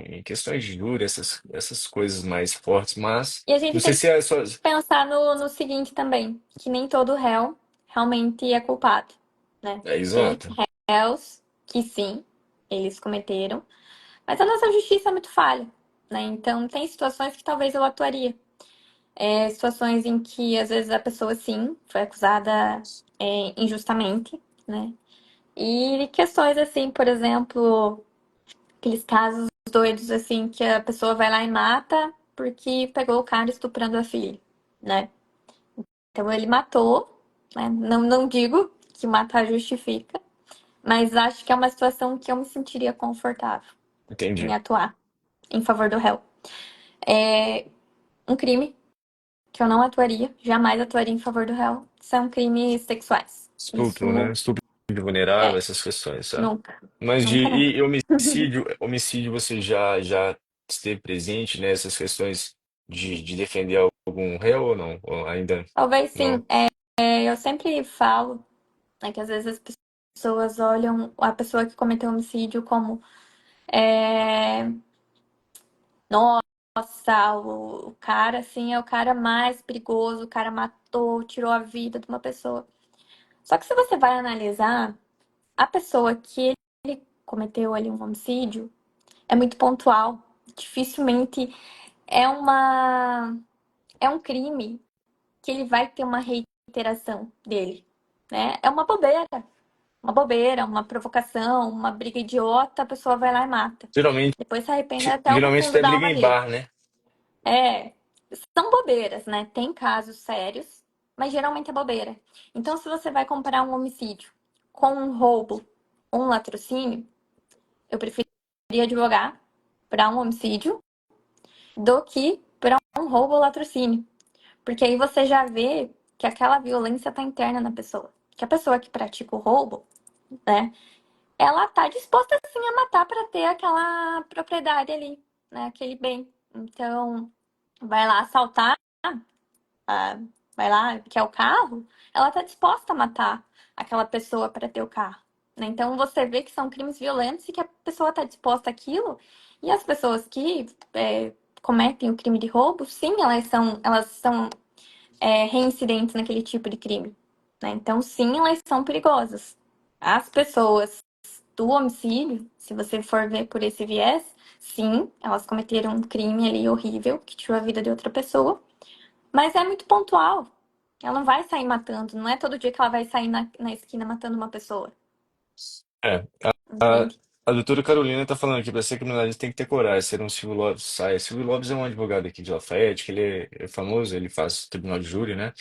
em questões de júri, essas coisas mais fortes, mas E a não gente sei tem que se é só. pensar no seguinte também, que nem todo réu realmente é culpado, né? É Tem exato. réus que sim, eles cometeram, mas a nossa justiça é muito falha, né? Então tem situações que talvez eu atuaria. Situações em que às vezes a pessoa sim foi acusada injustamente, né? E questões assim, por exemplo, aqueles casos doidos assim que a pessoa vai lá e mata porque pegou o cara estuprando a filha, né? Então ele matou, né? Não digo que matar justifica, mas acho que é uma situação que eu me sentiria confortável em Entendi. atuar em favor do réu. É um crime que eu não atuaria, jamais atuaria em favor do réu, são crimes sexuais. Estupro, né? Isso Estupro de vulnerável, é, essas questões, tá? nunca, Mas nunca, nunca. e homicídio você já esteve presente nessas questões de defender algum réu ou não? Ou ainda Talvez sim. não? Eu sempre falo, né, que às vezes as pessoas olham a pessoa que cometeu homicídio como é, nossa, o cara assim é o cara mais perigoso, o cara matou, tirou a vida de uma pessoa. Só que se você vai analisar, a pessoa que ele cometeu ali um homicídio é muito pontual. Dificilmente é uma é um crime que ele vai ter uma reiteração dele, né? É uma bobeira, uma provocação, uma briga idiota, a pessoa vai lá e mata. Geralmente, Depois se arrepende até o geralmente fundo até da briga alma em dele. bar, né? É, são bobeiras, né? Tem casos sérios, mas geralmente é bobeira. Então, se você vai comparar um homicídio com um roubo ou um latrocínio, eu preferia advogar para um homicídio do que para um roubo ou latrocínio. Porque aí você já vê que aquela violência está interna na pessoa. Que a pessoa que pratica o roubo, né, ela tá disposta sim a matar para ter aquela propriedade ali, né, aquele bem. Então, vai lá assaltar, ah, vai lá, quer o carro, ela tá disposta a matar aquela pessoa para ter o carro. Né? Então, você vê que são crimes violentos e que a pessoa tá disposta àquilo. E as pessoas que cometem o crime de roubo, sim, elas são reincidentes naquele tipo de crime. Né? Então, sim, elas são perigosas. As pessoas do homicídio, se você for ver por esse viés, sim, elas cometeram um crime ali horrível que tirou a vida de outra pessoa, mas é muito pontual. Ela não vai sair matando, não é todo dia que ela vai sair na esquina matando uma pessoa, É, a, entende? a doutora Carolina tá falando aqui, para ser criminalista tem que ter coragem, ser um Silvio Lopes sai. Silvio Lopes é um advogado aqui de Lafayette, que ele é famoso, ele faz tribunal de júri, né?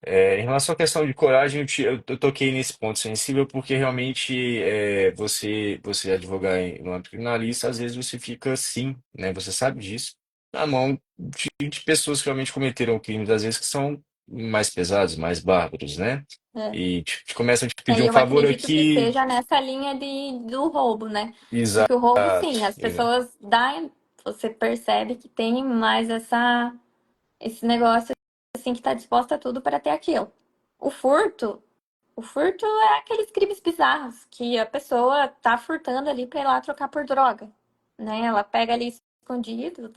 Em relação à questão de coragem, eu toquei nesse ponto sensível porque realmente você advogar no âmbito criminalista, às vezes você fica assim, né? Você sabe disso, na mão de pessoas que realmente cometeram crimes, às vezes que são mais pesados, mais bárbaros, né? É. E te começam a te pedir E um eu favor acredito que aqui. seja nessa linha do roubo, né? Porque Exato, o roubo, sim, as exato. pessoas você percebe que tem mais esse negócio assim que tá disposta a tudo para ter aquilo. O furto, o furto é aqueles crimes bizarros que a pessoa tá furtando ali para ir lá trocar por droga, né? Ela pega ali escondido,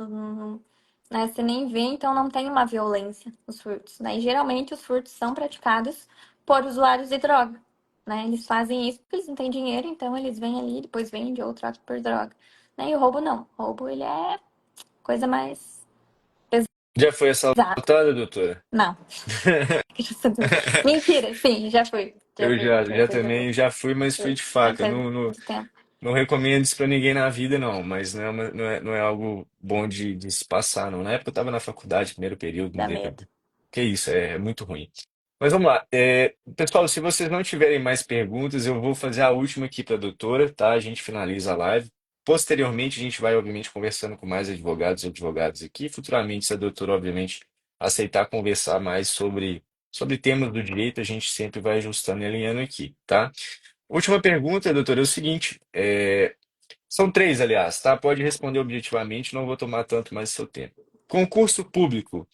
né? Você nem vê, então não tem uma violência os furtos, né? E geralmente os furtos são praticados por usuários de droga, né? Eles fazem isso porque eles não têm dinheiro, então eles vêm ali, depois vendem ou trocam por droga, né? E o roubo não. O roubo ele é coisa mais Já foi pesada. assaltada, doutora? Não, graças a Deus. Mentira, sim, já fui. Já Eu fui, já graças a Deus. também já fui, mas fui Fui. de Mas faca. faz Não, muito tempo. não recomendo isso pra ninguém na vida, não. Mas não é algo bom de se passar, não. Na época eu tava na faculdade, primeiro período, Dá medo. que isso, é muito ruim. Mas vamos lá. Pessoal, se vocês não tiverem mais perguntas, eu vou fazer a última aqui para a doutora, tá? A gente finaliza a live. Posteriormente, a gente vai, obviamente, conversando com mais advogados e advogadas aqui. Futuramente, se a doutora, obviamente, aceitar conversar mais sobre temas do direito, a gente sempre vai ajustando e alinhando aqui, tá? Última pergunta, doutora, é o seguinte. São três, aliás, tá? Pode responder objetivamente, não vou tomar tanto mais seu tempo. Concurso público.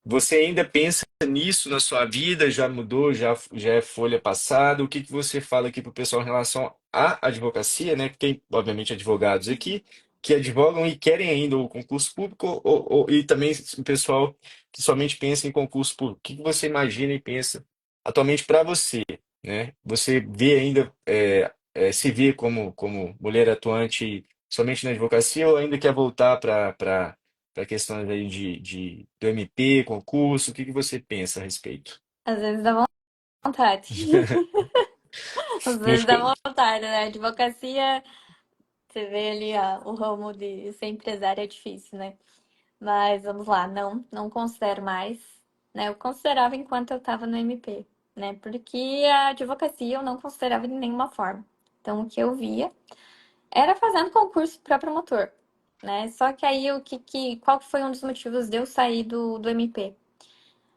Você ainda pensa nisso na sua vida? Já mudou? Já é folha passada? O que que você fala aqui para o pessoal em relação à advocacia, né? Tem, obviamente, advogados aqui que advogam e querem ainda o concurso público, e também o pessoal que somente pensa em concurso público. O que que você imagina e pensa atualmente para você, né? Você vê ainda, se vê como mulher atuante somente na advocacia ou ainda quer voltar para questões aí do MP, concurso, o que que você pensa a respeito? Às vezes dá vontade. Às Não vezes dá ficou... vontade, né? Advocacia, você vê ali o ramo de ser empresário é difícil, né? Mas vamos lá, não considero mais, né? Eu considerava enquanto eu estava no MP, né? Porque a advocacia eu não considerava de nenhuma forma. Então, o que eu via era fazendo concurso para promotor, né? Só que aí qual foi um dos motivos de eu sair do MP?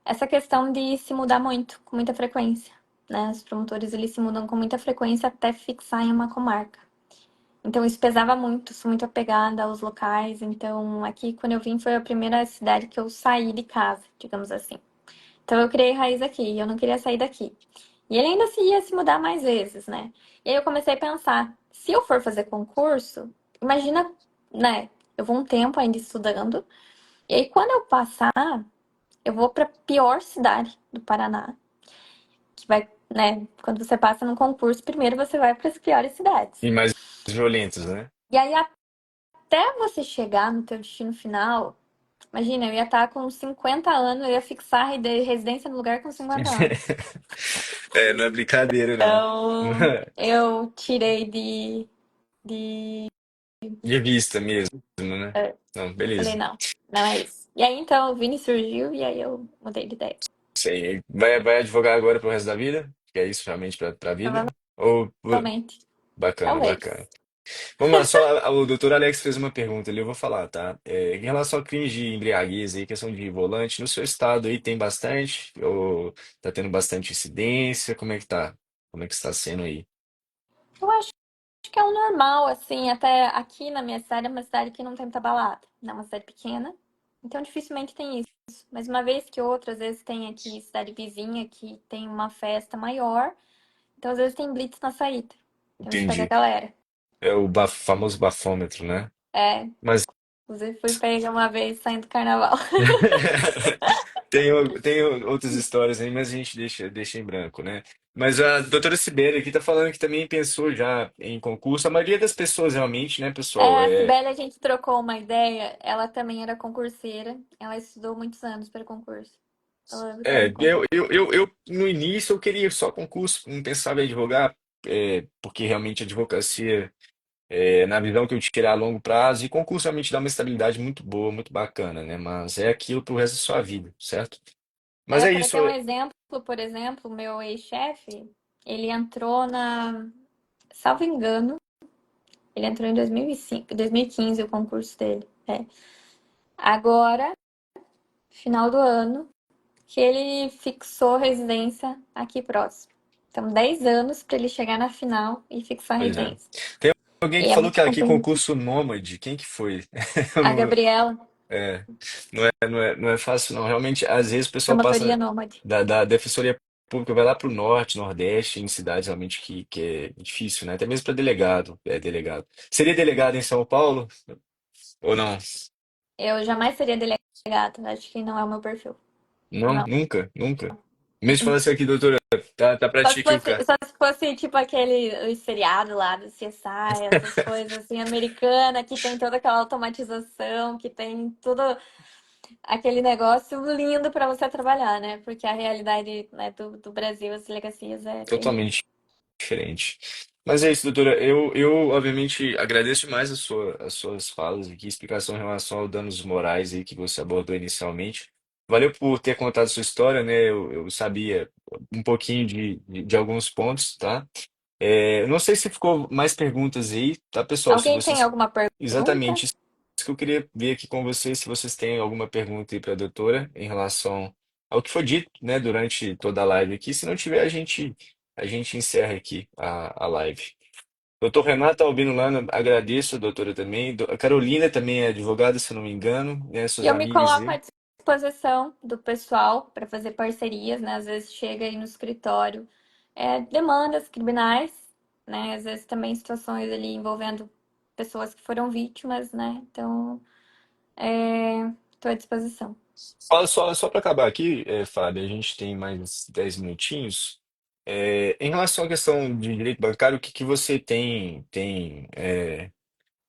Essa questão de se mudar muito, com muita frequência, né? Os promotores eles se mudam com muita frequência até fixar em uma comarca. Então isso pesava muito, sou muito apegada aos locais. Então aqui quando eu vim foi a primeira cidade que eu saí de casa, digamos assim. Então eu criei raiz aqui e eu não queria sair daqui. E ele ainda se ia se mudar mais vezes, né? E aí eu comecei a pensar, se eu for fazer concurso, imagina, né? Eu vou um tempo ainda estudando, e aí quando eu passar, eu vou para a pior cidade do Paraná, que vai, né? Quando você passa num concurso, primeiro você vai para as piores cidades. E mais violentos, né? E aí até você chegar no teu destino final, imagina, eu ia estar com 50 anos, eu ia fixar a residência no lugar com 50 anos. Não é brincadeira, não. Então, eu tirei de... De vista mesmo, né? Não, Falei, beleza. não é isso. E aí, então, o Vini surgiu e aí eu mudei de ideia. Sei. Vai advogar agora pro resto da vida? Que é isso realmente pra vida? Ou Provavelmente. bacana, bacana. Talvez. Vamos lá, só o doutor Alex fez uma pergunta ali, eu vou falar, tá? Em relação a crimes de embriaguez aí, questão de volante, no seu estado aí tem bastante? Ou tá tendo bastante incidência? Como é que tá? Como é que está sendo aí? Eu acho que é o normal, assim, até aqui na minha cidade é uma cidade que não tem muita balada, né? É uma cidade pequena, então dificilmente tem isso. Mas uma vez que outra, às vezes tem aqui cidade vizinha que tem uma festa maior, então às vezes tem blitz na saída. Então a gente pega a Entendi. galera. É o famoso bafômetro, né? É, Mas inclusive fui pega uma vez saindo do carnaval. tem outras histórias aí, mas a gente deixa em branco, né? Mas a doutora Sibeli aqui tá falando que também pensou já em concurso. A maioria das pessoas realmente, né, pessoal? É, a Cibele, a gente trocou uma ideia. Ela também era concurseira. Ela estudou muitos anos para concurso. Ela É, faz concurso. no início eu queria só concurso, não pensava em advogar, porque realmente a advocacia, na visão que eu tirar a longo prazo, e concurso realmente dá uma estabilidade muito boa, muito bacana, né? Mas é aquilo pro resto da sua vida, certo? Mas É, é para isso, ter um exemplo, por exemplo, o meu ex-chefe, ele entrou salvo engano, ele entrou em 2005, 2015 o concurso dele. É. Agora, final do ano, que ele fixou residência aqui próximo. Então, 10 anos para ele chegar na final e fixar a pois é. residência. Tem alguém E que é falou muito que aqui compreendido. concurso nômade, quem que foi? Eu A não- Gabriela, É, não é fácil, não. Realmente, às vezes o pessoal promotoria passa nômade. da Defensoria Pública, vai lá para o norte, nordeste, em cidades realmente que é difícil, né? Até mesmo para delegado, delegado. Seria delegado em São Paulo ou não? Eu jamais seria delegada, acho que não é o meu perfil. Não, Não. nunca, nunca. Mesmo falando assim aqui, doutora, tá pra Só ti se aqui o fosse, cara. só se fosse tipo aquele seriado lá do CSI, essas coisas assim, americana, que tem toda aquela automatização, que tem tudo aquele negócio lindo para você trabalhar, né? Porque a realidade, né, do Brasil, as delegacias é terrível. Totalmente diferente. Mas é isso, doutora. Eu obviamente agradeço demais as suas falas aqui, explicação em relação aos danos morais aí que você abordou inicialmente. Valeu por ter contado sua história, né? Eu sabia um pouquinho de alguns pontos, tá? Eu não sei se ficou mais perguntas aí, tá, pessoal? Se Alguém tem vocês. alguma pergunta? Exatamente isso que eu queria ver aqui com vocês, se vocês têm alguma pergunta aí para a doutora em relação ao que foi dito, né, durante toda a live aqui. Se não tiver, a gente encerra aqui a live. Doutor Renato Albino Lana, agradeço, a doutora também. A Carolina também é advogada, se eu não me engano, né, E suas eu me amigas coloco à aí. disposição do pessoal para fazer parcerias, né? Às vezes chega aí no escritório demandas criminais, né? Às vezes também situações ali envolvendo pessoas que foram vítimas, né? Então, estou à disposição. Só para acabar aqui, Fábio, a gente tem mais 10 minutinhos. Em relação à questão de direito bancário, o que que você tem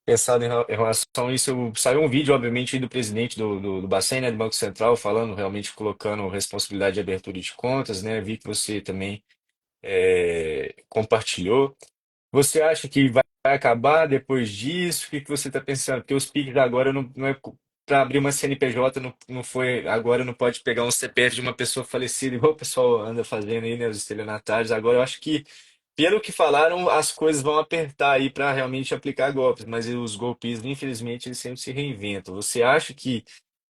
pensado em relação a isso? Saiu um vídeo, obviamente, aí do presidente do Bacen, né, do Banco Central, falando, realmente colocando responsabilidade de abertura de contas, né? Vi que você também compartilhou. Você acha que vai acabar depois disso? O que que você está pensando? Porque os Pix agora não é para abrir uma CNPJ, não foi agora não pode pegar um CPF de uma pessoa falecida, igual o pessoal anda fazendo aí, né, os estelionatários. Agora eu acho que, pelo que falaram, as coisas vão apertar aí para realmente aplicar golpes, mas os golpistas, infelizmente, eles sempre se reinventam. Você acha que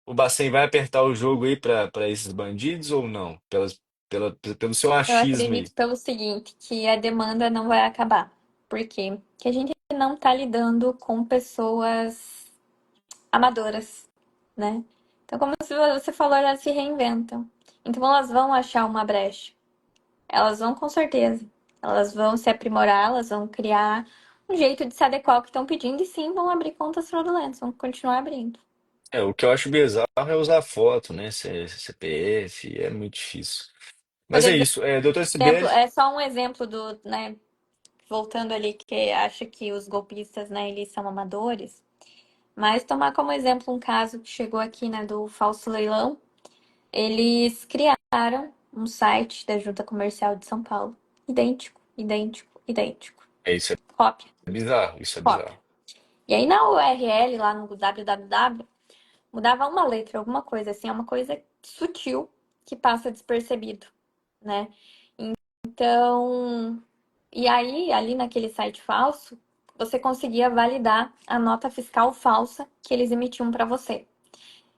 o Bacen vai apertar o jogo aí para esses bandidos ou não? Pelo seu Eu achismo aí. acredito pelo seguinte, que a demanda não vai acabar. Por quê? Porque a gente não está lidando com pessoas amadoras, né? Então, como você falou, elas se reinventam. Então, elas vão achar uma brecha. Elas vão com certeza. Elas vão se aprimorar, elas vão criar um jeito de se adequar ao que estão pedindo e sim vão abrir contas fraudulentas, vão continuar abrindo. O que eu acho bizarro é usar foto, né? CPF, é muito difícil. Por Mas é isso. Doutor exemplo, Sibeli, é só um exemplo né, voltando ali que acha que os golpistas, né, eles são amadores, mas tomar como exemplo um caso que chegou aqui, né, do falso leilão. Eles criaram um site da Junta Comercial de São Paulo, idêntico, idêntico, idêntico. isso Cópia, é bizarro, isso é cópia. bizarro. E aí na URL, lá no www, mudava uma letra, alguma coisa assim, é uma coisa sutil. que passa despercebido, né? Então, e aí, ali naquele site falso, você conseguia validar a nota fiscal falsa que eles emitiam para você.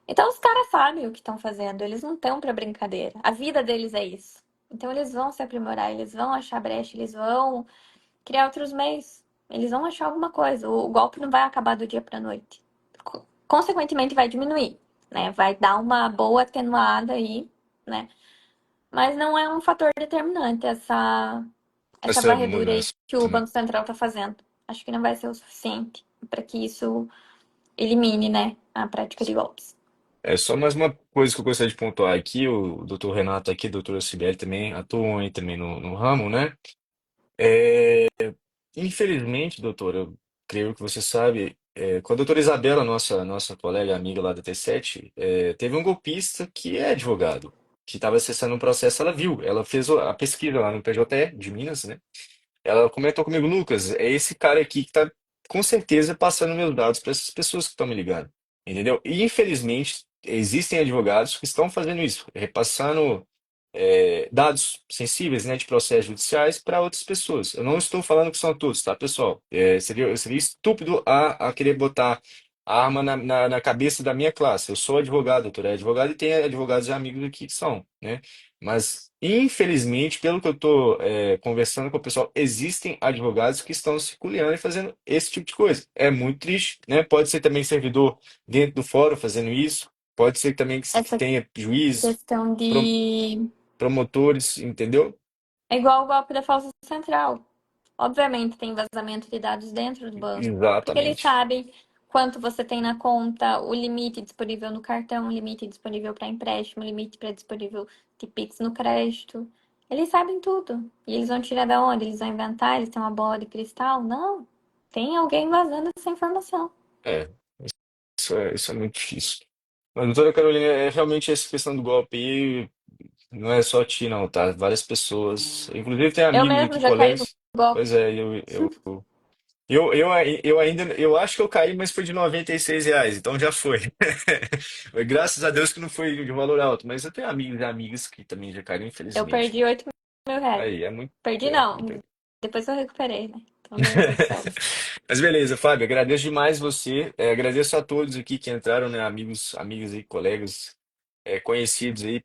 Então, os caras sabem o que estão fazendo, eles não estão para brincadeira. A vida deles é isso. Então, eles vão se aprimorar, eles vão achar brecha, eles vão criar outros meios, eles vão achar alguma coisa. O golpe não vai acabar do dia para noite. Consequentemente, vai diminuir, né? Vai dar uma boa atenuada aí, né? Mas não é um fator determinante essa Essa varredura aí mudança, que o né? Banco Central está fazendo. Acho que não vai ser o suficiente para que isso elimine, né, a prática de golpes. É só mais uma coisa que eu gostaria de pontuar aqui, o doutor Renato aqui, a doutora Sibeli também atuam aí também no ramo, né? É, infelizmente, doutor, eu creio que você sabe, com a doutora Isabela, nossa colega amiga lá da T7, teve um golpista que é advogado, que estava acessando um processo, ela viu, ela fez a pesquisa lá no PJE de Minas, né? Ela comentou comigo, Lucas, é esse cara aqui que está com certeza passando meus dados para essas pessoas que estão me ligando, entendeu? E infelizmente existem advogados que estão fazendo isso, repassando dados sensíveis, né, de processos judiciais para outras pessoas. Eu não estou falando que são todos, tá, pessoal? Seria estúpido a querer botar a arma na cabeça da minha classe. Eu sou advogado, doutor, é advogado e tem advogados e amigos aqui que são, né? Mas, infelizmente, pelo que eu estou conversando com o pessoal, existem advogados que estão circulando e fazendo esse tipo de coisa. É muito triste, né? Pode ser também servidor dentro do fórum fazendo isso, pode ser também que Essa tenha juiz, questão de. promotores, entendeu? É igual o golpe da falsa central. Obviamente tem vazamento de dados dentro do banco, porque eles Exatamente. sabem quanto você tem na conta, o limite disponível no cartão, o limite disponível para empréstimo, o limite para disponível de Pix no crédito. Eles sabem tudo. E eles vão tirar da onde? Eles vão inventar? Eles têm uma bola de cristal? Não. Tem alguém vazando essa informação. É, isso é muito difícil. Mas, doutora Carolina, realmente essa questão do golpe aí não é só ti, não, tá? Várias pessoas, inclusive tem Eu amigos mesmo aqui, já caí no colegas. golpe. Pois é, eu ainda, eu acho que eu caí, mas foi de R$ 96, então já foi. Graças a Deus que não foi de valor alto, mas eu tenho amigos e amigas que também já caíram, Eu infelizmente. perdi 8 mil reais. Aí, é muito, Perdi é não. complicado. Depois eu recuperei, né? Então deu tudo certo. Mas beleza, Fábio, agradeço demais você. Agradeço a todos aqui que entraram, né? Amigos, amigas e colegas conhecidos aí.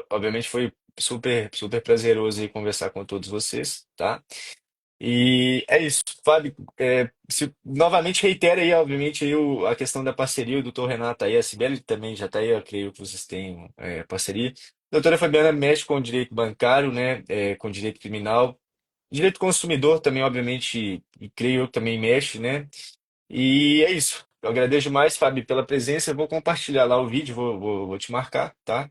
Obviamente foi super, super prazeroso aí conversar com todos vocês, tá? E é isso, Fábio. Novamente reitero aí, obviamente, aí a questão da parceria, o doutor Renato aí, a Cibele também já está aí, eu creio que vocês têm parceria. A doutora Fabiana mexe com direito bancário, né? Com direito criminal. Direito consumidor também, obviamente, e creio eu que também mexe, né? E é isso. Eu agradeço demais, Fábio, pela presença. Eu vou compartilhar lá o vídeo, vou te marcar, tá?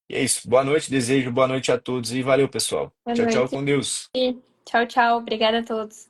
E é isso. Boa noite, desejo boa noite a todos e valeu, pessoal. Boa Tchau, tchau, noite. com Deus. E tchau, tchau. Obrigada a todos.